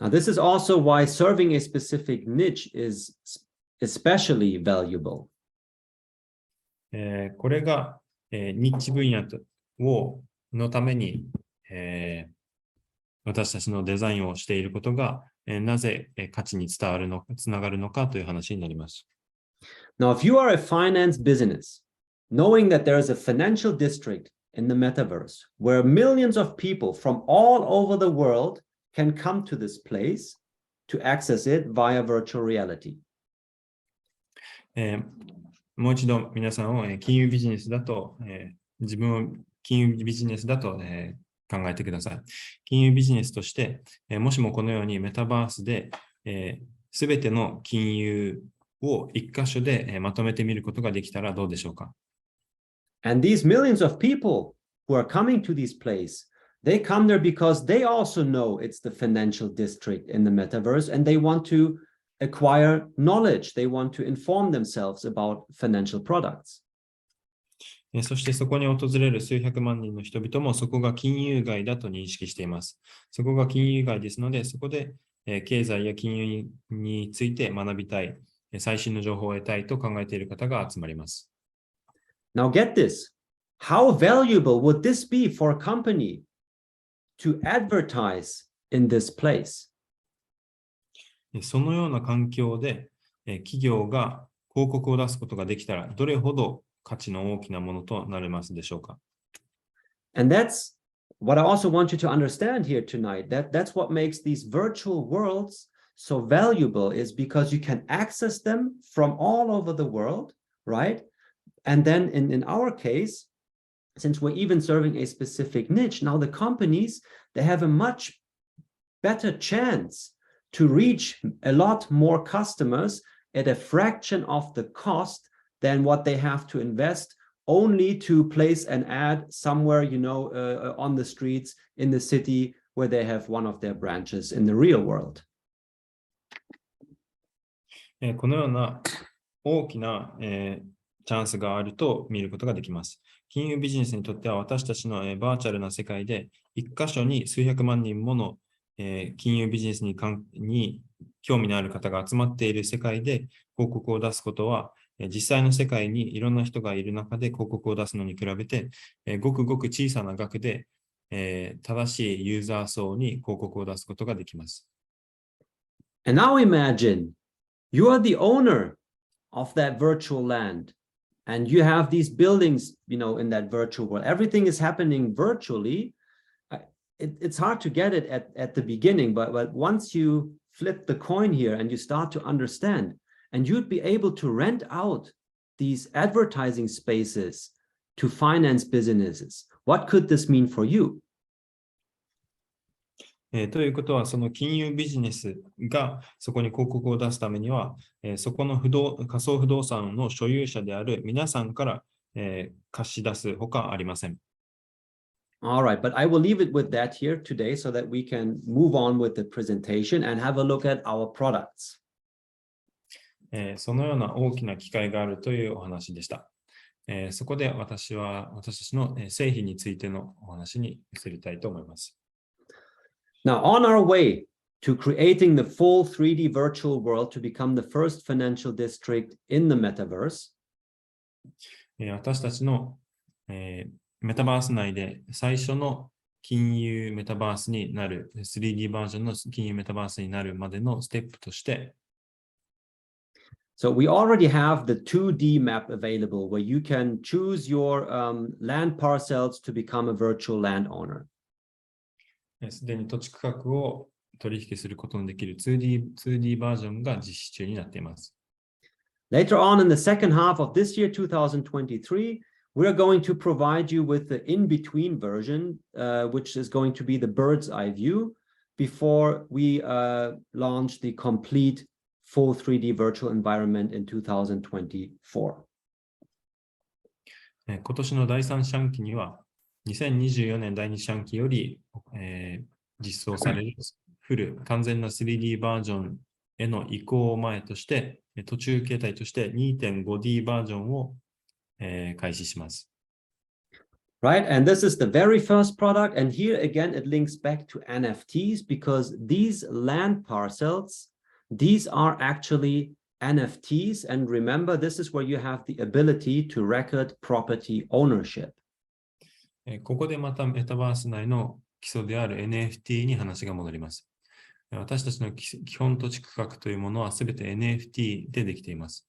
Now, this is also why serving a specific niche is especially valuable. これがニッチ分野のために私たちのデザインをしていることがなぜ価値につながるのかという話になります。Now, if you are a finance business, knowing that there is a financial district in the metaverse where millions of people from all over the world can come to this place to access it via virtual reality. もう一度皆さんを金融ビジネスだと、自分を金融ビジネスだと、考えてください。金融ビジネスとして、もしもこのようにメタバースで、すべての金融を一箇所で、まとめてみることができたらどうでしょうか。And these millions of people who are coming to this place, they come there because they also know it's the financial district in the metaverse and they want to acquire knowledge. They want to inform themselves about financial products. そしてそこに訪れる数百万人の人々もそこが金融街だと認識しています。そこが金融街ですので、そこで経済や金融について学びたい、最新の情報を得たいと考えている方が集まります。Now get this. How valuable would this be for a company to advertise in this place? そのような環境で企業が広告を出すことができたらどれほど価値の大きなものとなりますでしょうか。And that's what I also want you to understand here tonight. That's what makes these virtual worlds so valuable is because you can access them from all over the world, right? And then in our case, since we're even serving a specific niche, now the companies, they have a much better chance to reach a lot more customers at a fraction of the cost than what they have to invest only to place an ad somewhere, on the streets in the city where they have one of their branches in the real world. このような大きな、チャンスがあると見ることができます。金融ビジネスにとっては私たちの、バーチャルな世界で一箇所に数百万人もの、金融ビジネスに興味のある方が集まっている世界で広告を出すことは、実際の世界にいろんな人がいる中で広告を出すのに比べて、ごくごく小さな額で、正しいユーザー層に広告を出すことができます。And now imagine you are the owner of that virtual land and you have these buildings, in that virtual world. Everything is happening virtually. It's hard to get it at the beginning, but once you flip the coin here and you start to understand, and you'd be able to rent out these advertising spaces to finance businesses. What could this mean for you? ということは、その金融ビジネスがそこに広告を出すためには、そこの仮想不動産の所有者である皆さんから、貸し出すほかありません。All right, but I will leave it with that here today so that we can move on with the presentation and have a look at our products. そのような大きな機会があるというお話でした。そこで私たちの製品についてのお話に移りたいと思います。Now, on our way to creating the full 3D virtual world to become the first financial district in the metaverse. 私たちの、メタバース内で最初の金融メタバースになる 3D バージョンの金融メタバースになるまでのステップとして、So we already have the 2D map available where you can choose your land parcels to become a virtual landowner. すでに土地区画を取引することのできる 2D バージョンが実施中になっています。Later on in the second half of this year, 2023, we are going to provide you with the in-between version, which is going to be the bird's eye view before we launch the complete full 3D virtual environment in 2024. 今年の第3四半期には、2024年第2四半期より、実装されるフル完全な 3D バージョンへの移行前として、途中形態として 2.5D バージョンを、開始します。Right, and this is the very first product, and here again it links back to NFTs because these land parcels, these are actually NFTs, and remember this is where you have the ability to record property ownership. ここでまたメタバース内の基礎である NFT に話が戻ります。私たちの基本土地区画というものはすべて NFT でできています。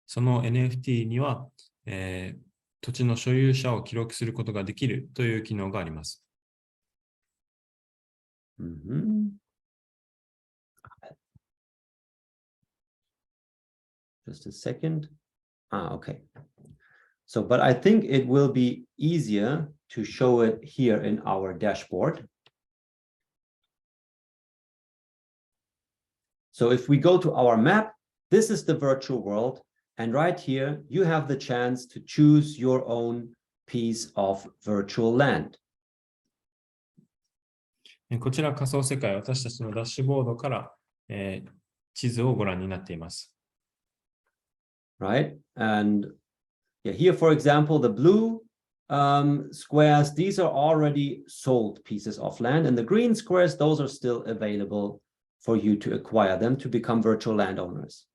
その NFT には、土地の所有者を記録することができるという機能があります。Just a second. Okay. So, but I think it will be easier to show it here in our dashboard. So if we go to our map, this is the virtual world. And right here, you have the chance to choose your own piece of virtual land. こちら仮想世界、私たちのダッシュボードから、地図をご覧になっています。Right? And yeah, here, for example, the blue squares, these are already sold pieces of land. And the green squares, those are still available for you to acquire them to become virtual landowners.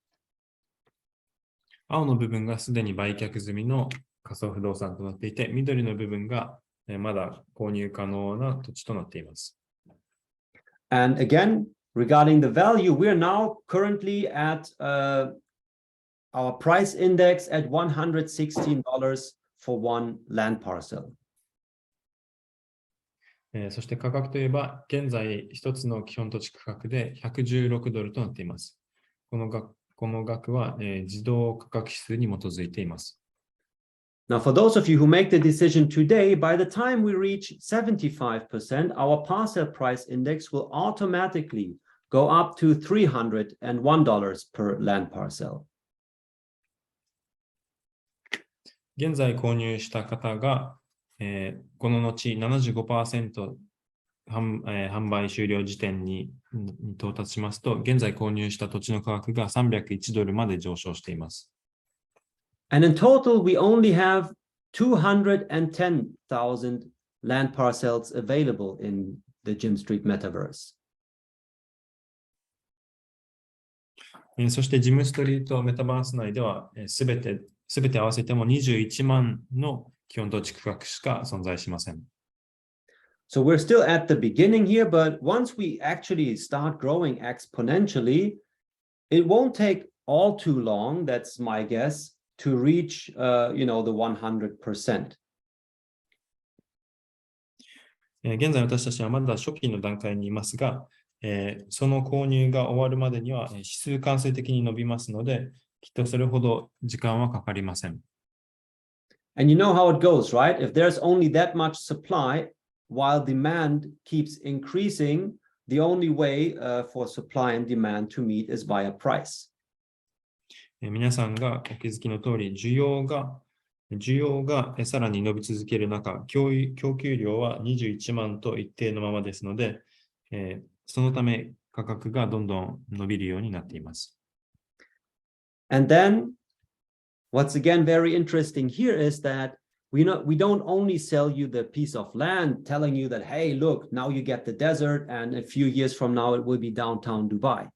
青の部分がすでに売却済みの仮想不動産となっていて、緑の部分がまだ購入可能な土地となっています。And again, regarding the value, we are now currently at our price index at $116 for one land parcel. そして価格といえば、現在一つの基本土地区画で$116となっています。この額は、自動価格指数に基づいています。Now, for those of you who make the decision today, by the time we reach 75%, our parcel price index will automatically go up to $301 per land parcel. 現在購入した方が、この後 75% 販売終了時点に到達しますと、現在購入した土地の価格が$301まで上昇しています。And in total, we only have 210,000 land parcels available in the GYMSTREET metaverse. そしてジムストリートメタバース内ではすべて合わせても21万の基本土地区画しか存在しません。So we're still at the beginning here, but once we actually start growing exponentially, it won't take all too long, that's my guess, to reach, the 100%. 現在私たちはまだ初期の段階にいますが、その購入が終わるまでには指数関数的に伸びますので、きっとそれほど時間はかかりません。And you know how it goes, right? If there's only that much supply, while demand keeps increasing, the only way for supply and demand to meet is via price. 皆さんがお気づきの通り、需要がさらに伸び続ける中、供給量は21万と一定のままですので、そのため価格がどんどん伸びるようになっています。And then, what's again very interesting here is that we don't only sell you the piece of land telling you that, hey, look, now you get the desert, and a few years from now it will be downtown Dubai.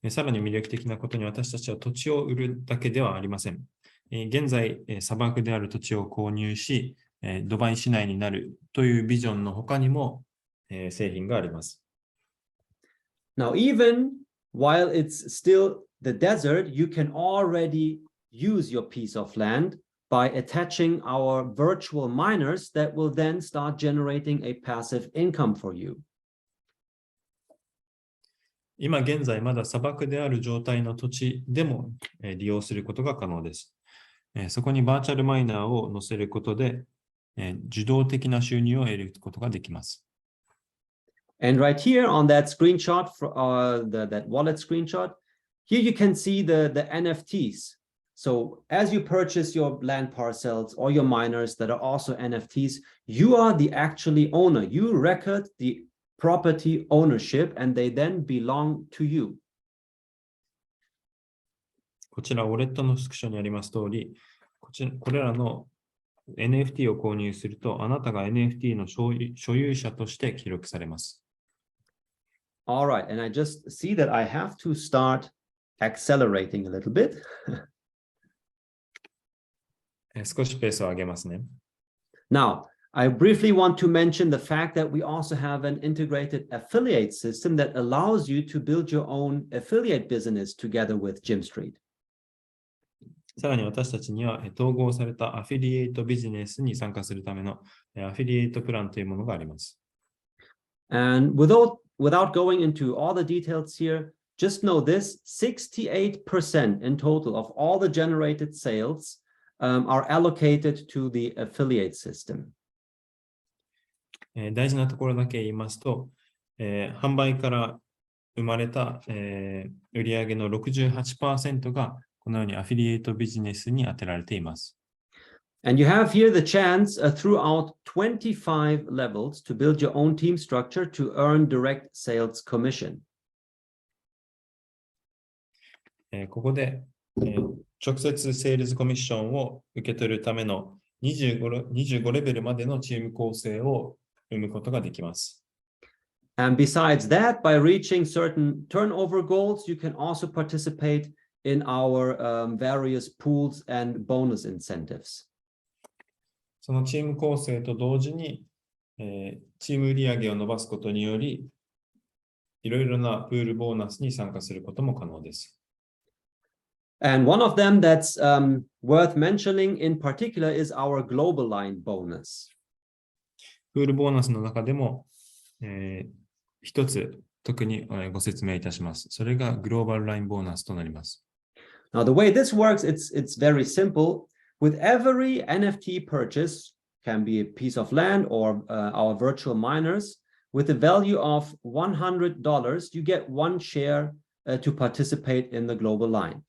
さらに魅力的なことに私たちは土地を売るだけではありません。現在、砂漠である土地を購入し、ドバイ市内になるというビジョンの他にも、製品があります。Now, even while it's still the desert, you can already use your piece of land by attaching our virtual miners that will then start generating a passive income for you. 今現在まだ砂漠である状態の土地でも利用することが可能です。そこにバーチャルマイナーを載せることで受動的な収入を得ることができます。And right here on that screenshot, that wallet screenshot, here you can see the NFTs. So as you purchase your land parcels or your miners that are also NFTs, you are the actually owner. You record the property ownership and they then belong to you. こちら、ウォレットのスクショにあります通り、これらの NFT を購入すると、あなたが NFT の所有者として記録されます。All right, and I just see that I have to start accelerating a little bit. 少しペースを上げますね。Now, I briefly want to mention the fact that we also have an integrated affiliate system that allows you to build your own affiliate business together with GYMSTREET. さらに私たちには統合されたアフィリエイトビジネスに参加するためのアフィリエイトプランというものがあります。And without going into all the details here, just know this, 68% in total of all the generated sales are allocated to the affiliate system. 大事なところだけ言いますと、販売から生まれた、売上の 68% がこのようにアフィリエイトビジネスに当てられています。And you have here the chance throughout 25 levels to build your own team structure to earn direct sales commission. ここで、直接セールスコミッションを受け取るための25レベルまでのチーム構成を生むことができます。And besides that, by reaching certain turnover goals, you can also participate in our various pools and bonus incentives. そのチーム構成と同時に、チーム売上を伸ばすことにより、いろいろなプールボーナスに参加することも可能です。And one of them that's worth mentioning in particular is our global line bonus. プールボーナスの中でも、一つ特にご説明いたします。それがグローバルラインボーナスとなります。Now, the way this works, it's very simple. With every NFT purchase, can be a piece of land or our virtual miners, with the value of $100, you get one share to participate in the global line.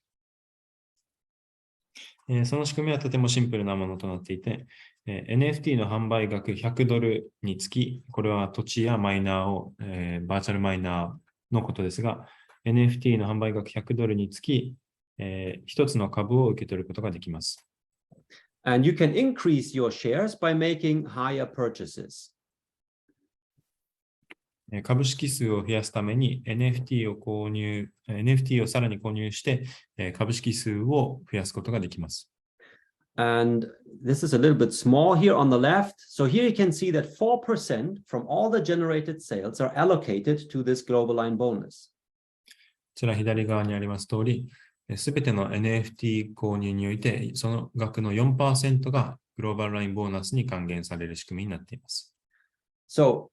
その仕組みはとてもシンプルなものとなっていて、NFT の販売額$100につき、これは土地やマイナーを、バーチャルマイナーのことですが、NFT の販売額$100につき、一つの株を受け取ることができます。And you can increase your shares by making higher purchases. 株式数を増やすために NFT をさらに購入して、株式数を増やすことができます。And this is a little bit small here on the left. So here you can see that 4% from all the generated sales are allocated to this global line bonus. こちら左側にあります通り、すべての NFT 購入において、その額の 4% がグローバルラインボーナスに還元される仕組みになっています。So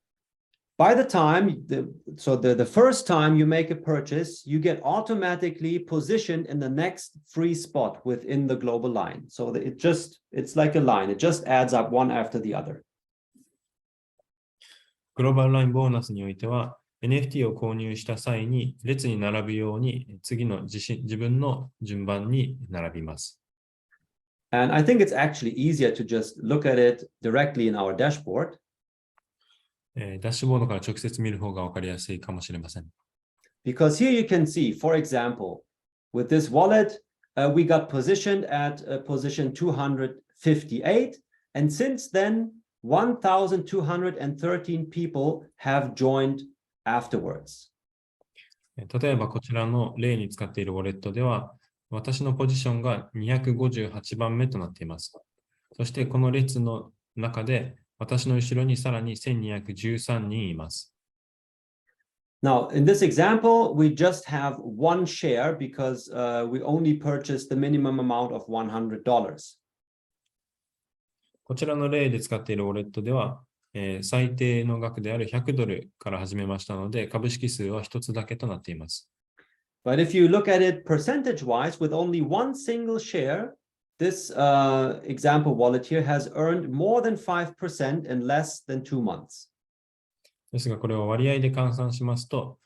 by the time, the first time you make a purchase, you get automatically positioned in the next free spot within the global line. So it's like a line. It just adds up one after the other. グローバルラインボーナスにおいては、NFT を購入した際に列に並ぶように次の自分の順番に並びます。And I think it's actually easier to just look at it directly in our dashboard. ダッシュボードから直接見る方が分かりやすいかもしれません。Because here you can see, for example, with this wallet, we got positioned at position 258. And since then, 1,213 people have joined afterwards. 例えばこちらの例に使っているウォレットでは、私のポジションが258番目となっています。そしてこの列の中で、私の後ろにさらに1213人います。Now, in this example, we just have one share because we only purchased the minimum amount of $100. こちらの例で使っているウォレットでは、最低の額である$100から始めましたので、株式数は一つだけとなっています。But if you look at it percentage-wise, with only one single share, this example wallet here has earned more than 5% in less than 2 months. ですが、これを割合で換算しますと、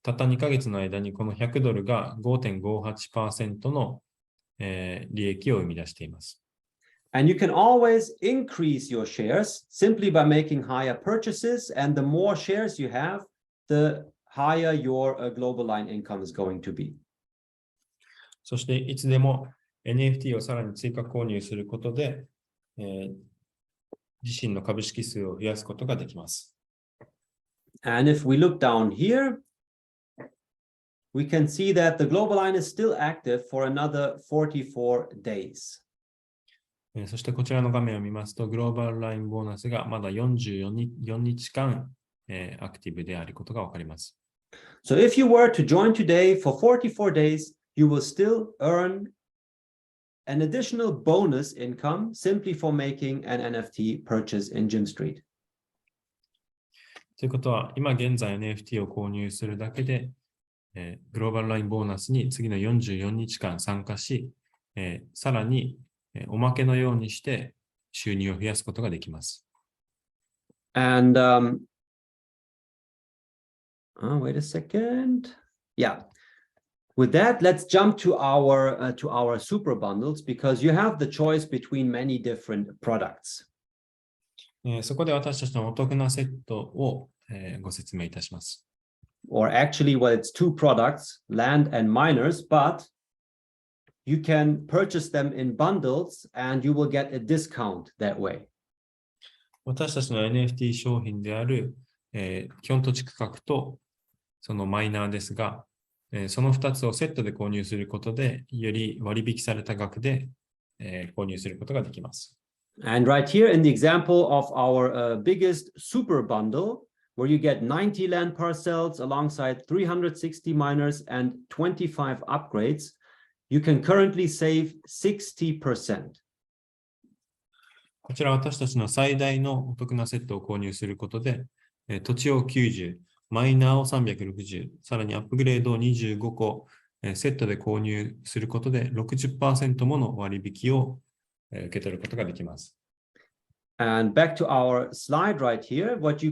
たった2ヶ月の間にこの$100が 5.58% の、利益を生み出しています。And you can always increase your shares simply by making higher purchases. And the more shares you have, the higher your global line income is going to be. そしていつでも NFT をさらに追加購入することで、自身の株式数を増やすことができます。And if we look down here, we can see that the global line is still active for another 44 days. そしてこちらの画面を見ますと、グローバルラインボーナスがまだ44日間、アクティブであることがわかります。So if you were to join today for 44 days, you will still earn an additional bonus income simply for making an NFT purchase in GYMSTREET. ということは、今現在 NFT を購入するだけで、グローバルラインボーナスに次の44日間参加し、さらにおまけのようにして収入を増やすことができます。And wait a second. Yeah. With that, let's jump to our super bundles because you have the choice between many different products. そこで私たちのお得なセットを、ご説明いたします。Or actually, well, it's two products, land and miners, but you can purchase them in bundles and you will get a discount that way. 私たちの NFT 商品である、基本土地価格とそのマイナーですが、その2つをセットで購入することで、より割引された額で、購入することができます。And right here in the example of our biggest super bundle, where you get 90 land parcels alongside 360 miners and 25 upgrades, you can currently save 60%. こちら私たちの最大のお得なセットを購入することで、土地を90、マイナーを360、さらにアップグレードを25個、セットで購入することで 60% もの割引を受け取ることができます。And back to our slide right here, what you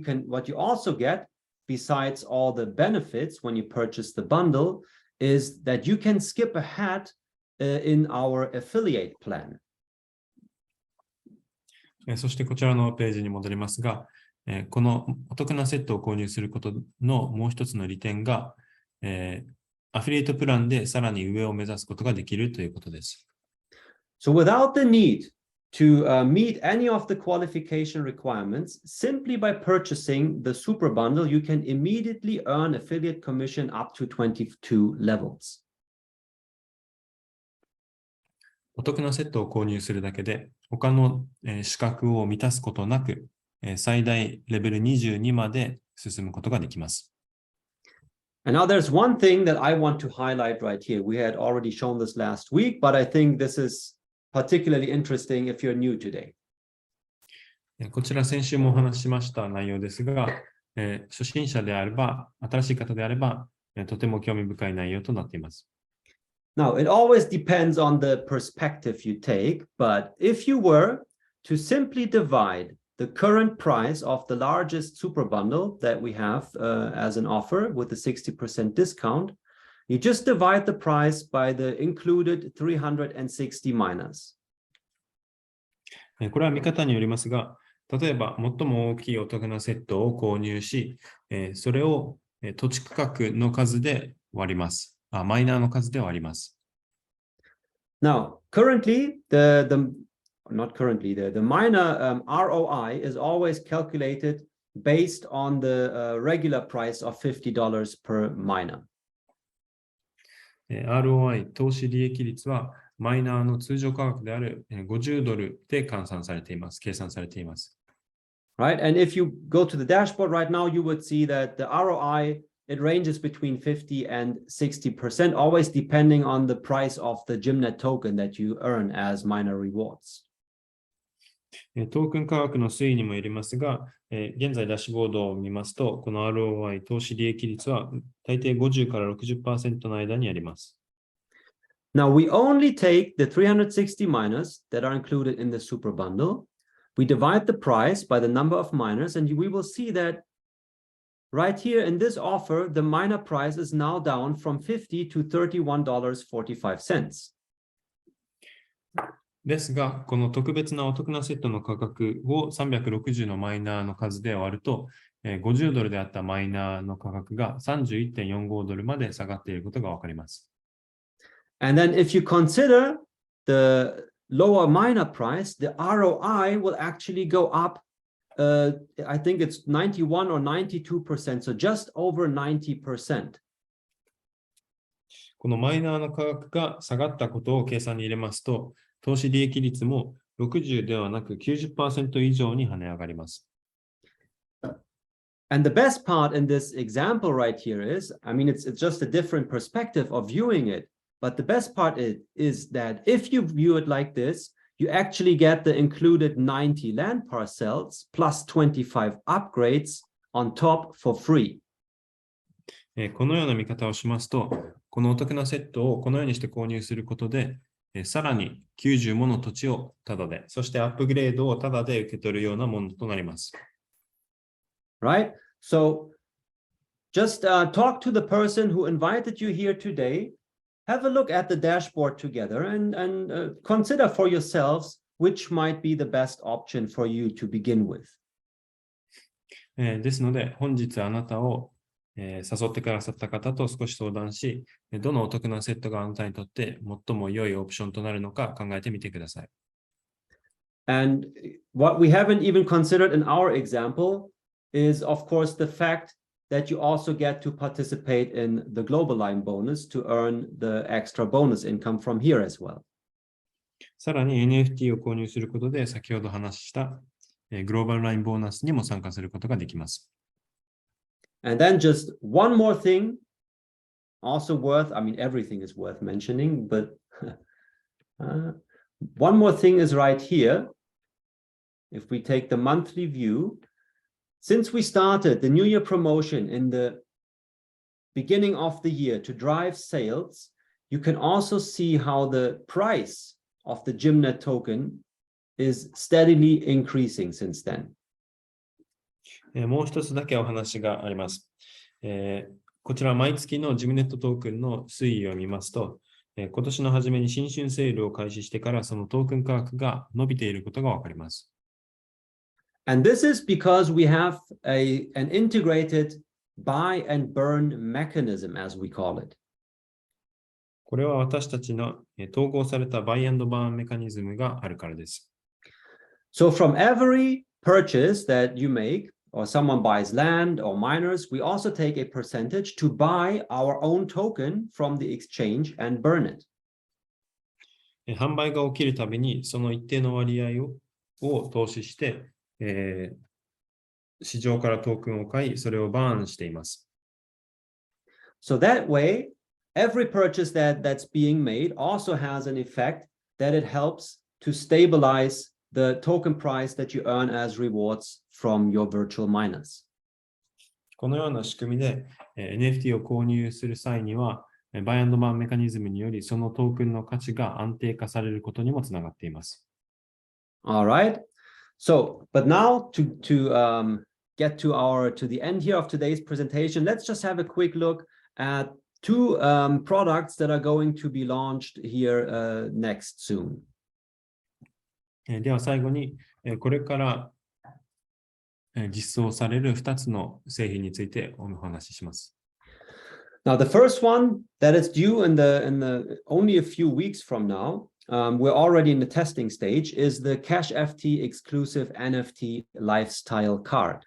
also get, besides all the benefits when you purchase the bundle, is that you can skip ahead in our affiliate plan. そしてこちらのページに戻りますが、このお得なセットを購入することのもう一つの利点が、アフィリエイトプランでさらに上を目指すことができるということです。So without the need to meet any of the qualification requirements, simply by purchasing the super bundle, you can immediately earn affiliate commission up to 22 levels. お得なセットを購入するだけで、他の資格を満たすことなく、最大レベル22まで進むことができます。And now there's one thing that I want to highlight right here. We had already shown this last week, but I think this is particularly interesting if you're new today. こちら先週もお話ししました内容ですが、初心者であれば、新しい方であれば、とても興味深い内容となっています。Now, it always depends on the perspective you take, but if you were to simply divide the current price of the largest super bundle that we have as an offer with a 60% discount, you just divide the price by the included 360 miners. これは見方によりますが、例えば最も大きいお得なセットを購入し、それを土地区画の数で割ります。マイナーの数で割ります。Now, currently, the minor ROI is always calculated based on the regular price of $50 per miner. ROI 投資利益率はマイナーの通常価格である$50で計算されています。Right, and if you go to the dashboard right now, you would see that the ROI it ranges between 50 and 60%, always depending on the price of the GYMNET token that you earn as miner rewards. トークン価格の推移にもよりますが、現在ダッシュボードを見ますと、この ROI 投資利益率は大抵50から 60% の間にあります。Now, we only take the 360 miners that are included in the super bundle. We divide the price by the number of miners, and we will see that right here in this offer, the miner price is now down from $50 to $31.45. ですが、この特別なお得なセットの価格を360のマイナーの数で割ると、$50であったマイナーの価格が$31.45まで下がっていることがわかります。And then if you consider the lower miner price, the ROI will actually go up. I think it's 91 or 92%, so just over 90%. このマイナーの価格が下がったことを計算に入れますと、投資利益率も60ではなく 90% 以上に跳ね上がります。And the best part in this example right here is, I mean, it's just a different perspective of viewing it. But the best part is that if you view it like this, you actually get the included 90 land parcels plus 25 upgrades on top for free. このような見方をしますと、このお得なセットをこのようにして購入することで、さらに90もの土地をタダで、そしてアップグレードをタダで受け取るようなものとなります。Right? So just talk to the person who invited you here today. Have a look at the dashboard together and consider for yourselves which might be the best option for you to begin with. ですので、本日あなたを誘ってくださった方と少し相談し、どのお得なセットがあなたにとって最も良いオプションとなるのか考えてみてください。And what we haven't even considered in our example is, of course, the fact that you also get to participate in the global line bonus to earn the extra bonus income from here as well. さらに NFT を購入することで先ほど話したグローバルラインボーナスにも参加することができます。And then just one more thing, also worth, I mean, everything is worth mentioning, but one more thing is right here. If we take the monthly view, since we started the New Year promotion in the beginning of the year to drive sales, you can also see how the price of the GYMNET token is steadily increasing since then. もう一つだけお話があります。こちら毎月のGYMNETトークンの推移を見ますと、今年の初めに新春セールを開始してからそのトークン価格が伸びていることがわかります。And this is because we have an integrated buy and burn mechanism, as we call it. これは私たちの統合されたバイアンドバーンメカニズムがあるからです。So from every purchase that you make, or someone buys land or miners, we also take a percentage to buy our own token from the exchange and burn it. 販売が起きるたびにその一定の割合を投資して、市場からトークンを買い、それをバーンしています。So that way, every purchase that's being made also has an effect that it helps to stabilize the token price that you earn as rewards from your virtual miners. このような仕組みで、NFT を購入する際には、バイアンドバーンメカニズムによりそのトークンの価値が安定化されることにもつながっています。All right. So, but now to get to the end here of today's presentation, let's just have a quick look at two products that are going to be launched here next soon. では最後に、これから実装される2つの製品についてお話しします。Now, the first one that is due in the only a few weeks from now we're already in the testing stage, is the Cash FT exclusive NFT lifestyle card.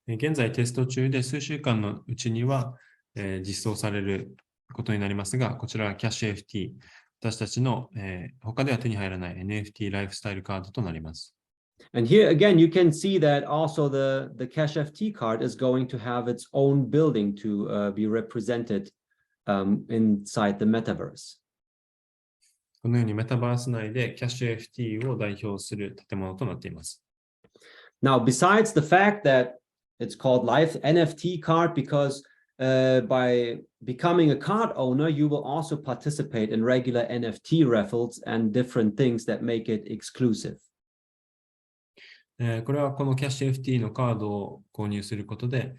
現在テスト中で数週間のうちには、実装されることになりますが、こちらは Cash FT、私たちの、他では手に入らない NFT ライフスタイルカードとなります。And here again, you can see that also the Cash FT card is going to have its own building to be represented inside the metaverse. このようにメタバース内で Cash FT を代表する建物となっています。Now, besides the fact that it's called Live NFT card because by becoming a card owner, you will also participate in regular NFT raffles and different things that make it exclusive. これはこの Cash FT のカードを購入することで、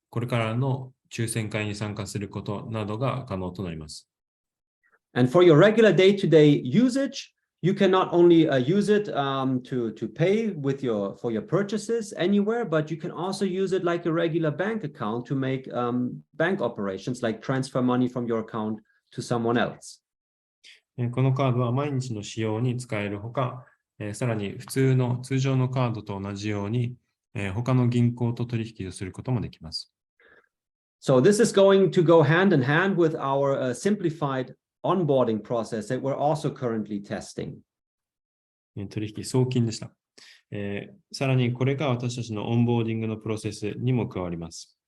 これからの抽選会に参加することなどが可能となります。And for your regular day-to-day usage, you can not only use it to pay with for your purchases anywhere, but you can also use it like a regular bank account to make bank operations, like transfer money from your account to someone else. このカードは毎日の使用に使えるほか、さらに通常のカードと同じように、他の銀行と取引をすることもできます。So this is going to go hand in hand with our simplified onboarding process that we're also currently testing. 取引送金でした。さらにこれが私たちのオンボーディングのプロセスにも加わります。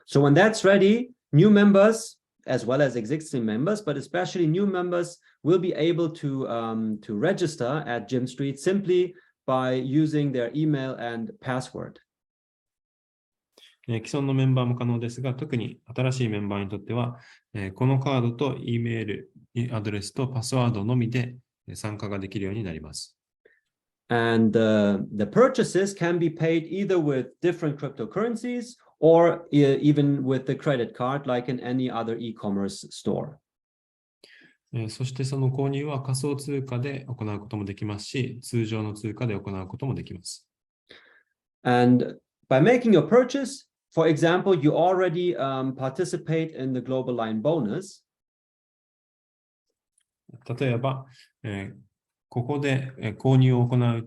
So when that's ready, new members as well as existing members, but especially new members will be able to register at GYMSTREET simply by using their email and password. 既存のメンバーも可能ですが、特に新しいメンバーにとっては、このカードと E メールアドレスとパスワードのみで参加ができるようになります。And the purchases can be paid either with different cryptocurrencies or even with the credit card, like in any other e-commerce store. そしてその購入は仮想通貨で行うこともできますし、通常の通貨で行うこともできます。And by making your purchase, for example, you already participate in the global line bonus. 例えば、ここで購入を行う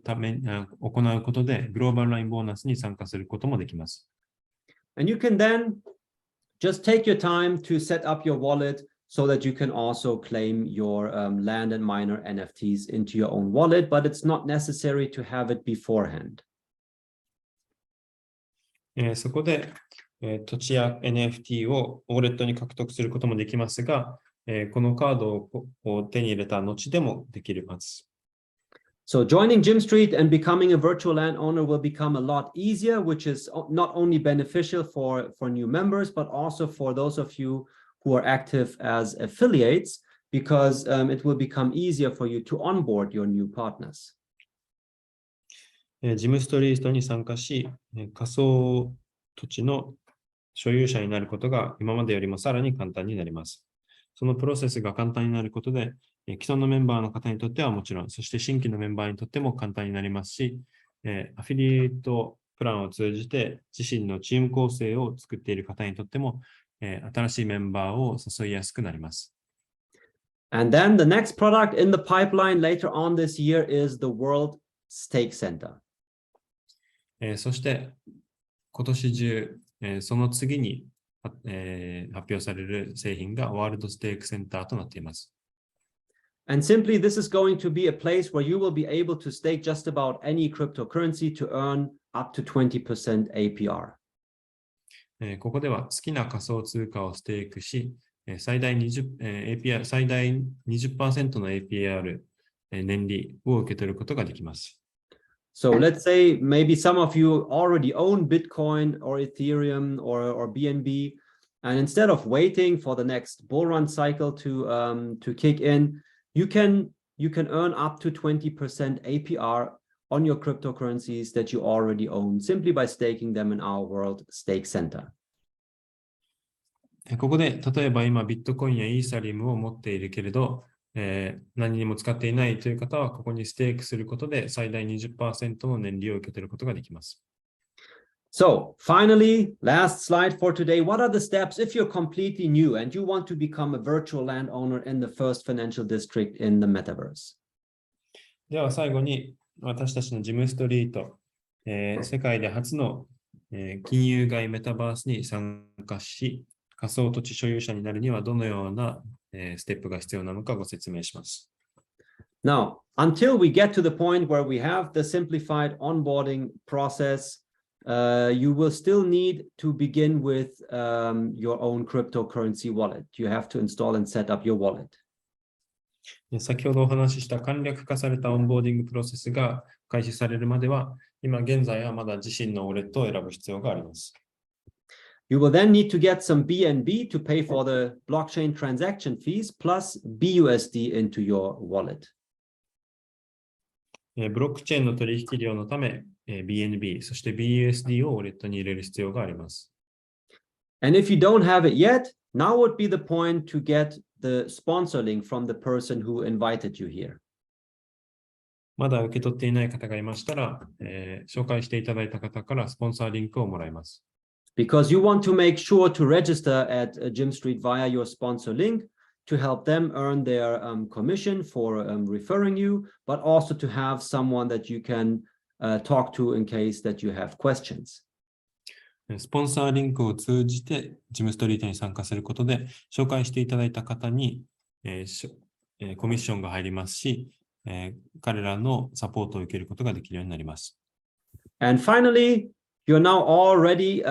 ことで、グローバルラインボーナスに参加することもできます。And you can then just take your time to set up your wallet so that you can also claim your land and minor NFTs into your own wallet, but it's not necessary to have it beforehand. そこで、土地や NFT をウォレットに獲得することもできますが、このカードを手に入れた後でもできます。So joining GYMSTREET and becoming a virtual landowner will become a lot easier, which is not only beneficial for new members, but also for those of you who are active as affiliates, because it will become easier for you to onboard your new partners. GYMSTREET に参加し、仮想土地の所有者になることが今までよりもさらに簡単になります。そのプロセスが簡単になることで、既存のメンバーの方にとってはもちろん、そして新規のメンバーにとっても簡単になりますし、アフィリエイトプランを通じて自身のチーム構成を作っている方にとっても、新しいメンバーを誘いやすくなります。And then the next product in the pipeline later on this year is the World Stake Center. そして今年中、その次に、発表される製品がワールドステークセンターとなっています。And simply, this is going to be a place where you will be able to stake just about any cryptocurrency to earn up to 20% APR. ここでは好きな仮想通貨をステークし、最大 20% の APR 年利を受け取ることができます。So let's say maybe some of you already own Bitcoin or Ethereum or BNB, and instead of waiting for the next bull run cycle to kick in, you can earn up to 20% APR on your cryptocurrencies that you already own simply by staking them in our World Stake Center. ここで例えば今ビットコインやイーサリアムを持っているけれど、何にも使っていないという方はここにステークすることで最大 20% の年利を受け取ることができます。So finally, last slide for today. What are the steps if you're completely new and you want to become a virtual landowner in the first financial district in the metaverse? では最後に私たちのジムストリート、世界で初の、金融街メタバースに参加し、仮想土地所有者になるにはどのような、ステップが必要なのかご説明します。Now, until we get to the point where we have the simplified onboarding process, you will still need to begin with your own cryptocurrency wallet. You have to install and set up your wallet. 先ほどお話しした簡略化されたオンボーディングプロセスが開始されるまでは、今現在はまだ自身のウォレットを選ぶ必要があります。You will then need to get some BNB to pay for the blockchain transaction fees plus BUSD into your wallet. ブロックチェーンの取引量のため、BNB、そして BUSD をウォレットに入れる必要があります。And if you don't have it yet, now would be the point to get the sponsor link from the person who invited you here. まだ受け取っていない方がいましたら、紹介していただいた方からスポンサーリンクをもらいます。Because you want to make sure to register at GYMSTREET via your sponsor link to help them earn their commission for referring you, but also to have someone that you can talk to in case that you have questions. スポンサーリンクを通じてジムストリートに参加することで、紹介していただいた方に、コミッションが入りますし、彼らのサポートを受けることができるようになります。And finally, you're now already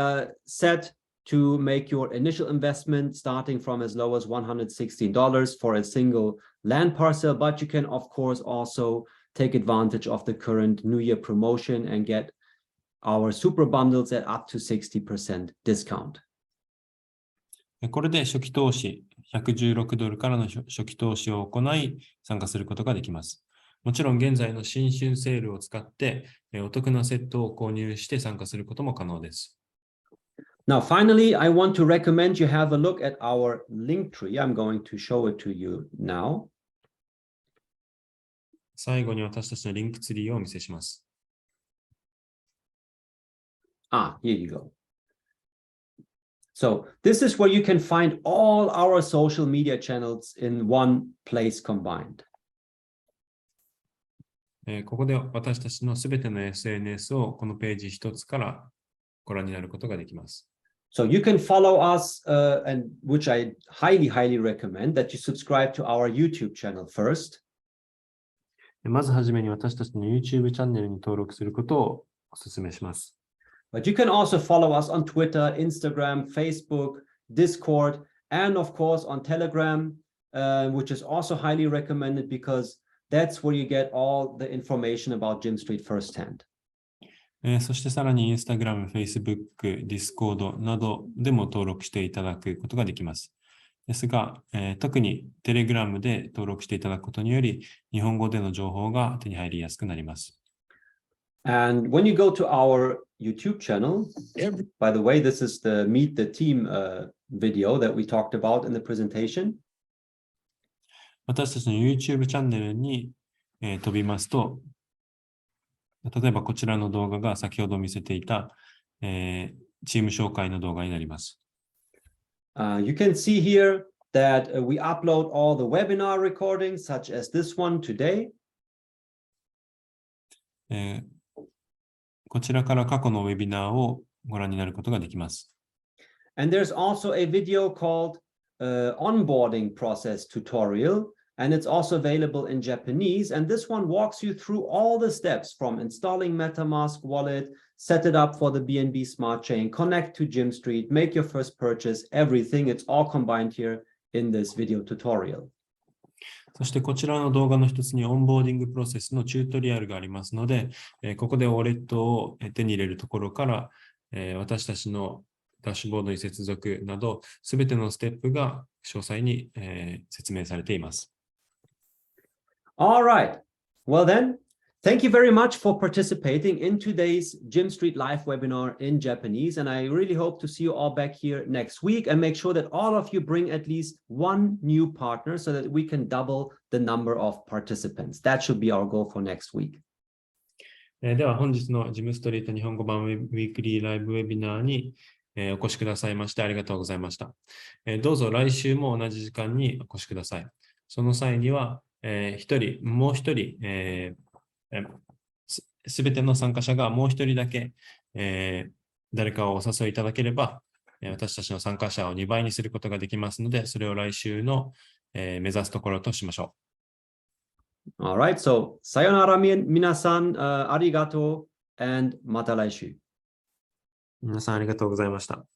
set to make your initial investment starting from as low as $116 for a single land parcel, but you can of course also take advantage of the current New Year promotion and get our super bundles at up to 60% discount. これで初期投資$116からの初期投資を行い参加することができます。もちろん現在の新春セールを使ってお得なセットを購入して参加することも可能です。Now, finally, I want to recommend you have a look at our link tree. I'm going to show it to you now. 最後に私たちのリンクツリーをお見せします。Here you go. So this is where you can find all our social media channels in one place combined. ここで私たちのすべての SNS をこのページ一つからご覧になることができます。So you can follow us, and which I highly recommend that you subscribe to our YouTube channel first. まずはじめに私たちの YouTube チャンネルに登録することをお勧めします。But you can also follow us on Twitter, Instagram, Facebook, Discord, and of course on Telegram, which is also highly recommended because that's where you get all the information about GYMSTREET firsthand. そしてさらに Instagram、Facebook、Discord などでも登録していただくことができます。ですが、特に Telegram で登録していただくことにより、日本語での情報が手に入りやすくなります。And when you go to our YouTube channel, by the way, this is the Meet the Team video that we talked about in the presentation. 私たちの YouTube チャンネルに、飛びますと、例えばこちらの動画が先ほど見せていた、チーム紹介の動画になります。You can see here that we upload all the webinar recordings, such as this one today. こちらから過去のウェビナーをご覧になることができます。And there's also a video called onboarding process tutorial, and it's also available in Japanese. And this one walks you through all the steps from installing MetaMask wallet, set it up for the BNB Smart Chain, connect to GYMSTREET, make your first purchase, everything. It's all combined here in this video tutorial. そしてこちらの動画の一つにオンボーディングプロセスのチュートリアルがありますので、ここでウォレットを手に入れるところから、私たちのダッシュボードに接続など、すべてのステップが詳細に、説明されています。All right. Well then, thank you very much for participating in today's GYMSTREET live webinar in Japanese. And I really hope to see you all back here next week and make sure that all of you bring at least one new partner so that we can double the number of participants. That should be our goal for next week. では本日のジムストリート日本語版ウィークリーライブウェビナーにお越しくださいましてありがとうございました。どうぞ来週も同じ時間にお越しください。その際には、もう一人、すべての参加者がもう一人だけ、誰かをお誘いいただければ、私たちの参加者を2倍にすることができますので、それを来週の、目指すところとしましょう。Alright, so さよなら皆さん、ありがとう、and また来週。皆さんありがとうございました。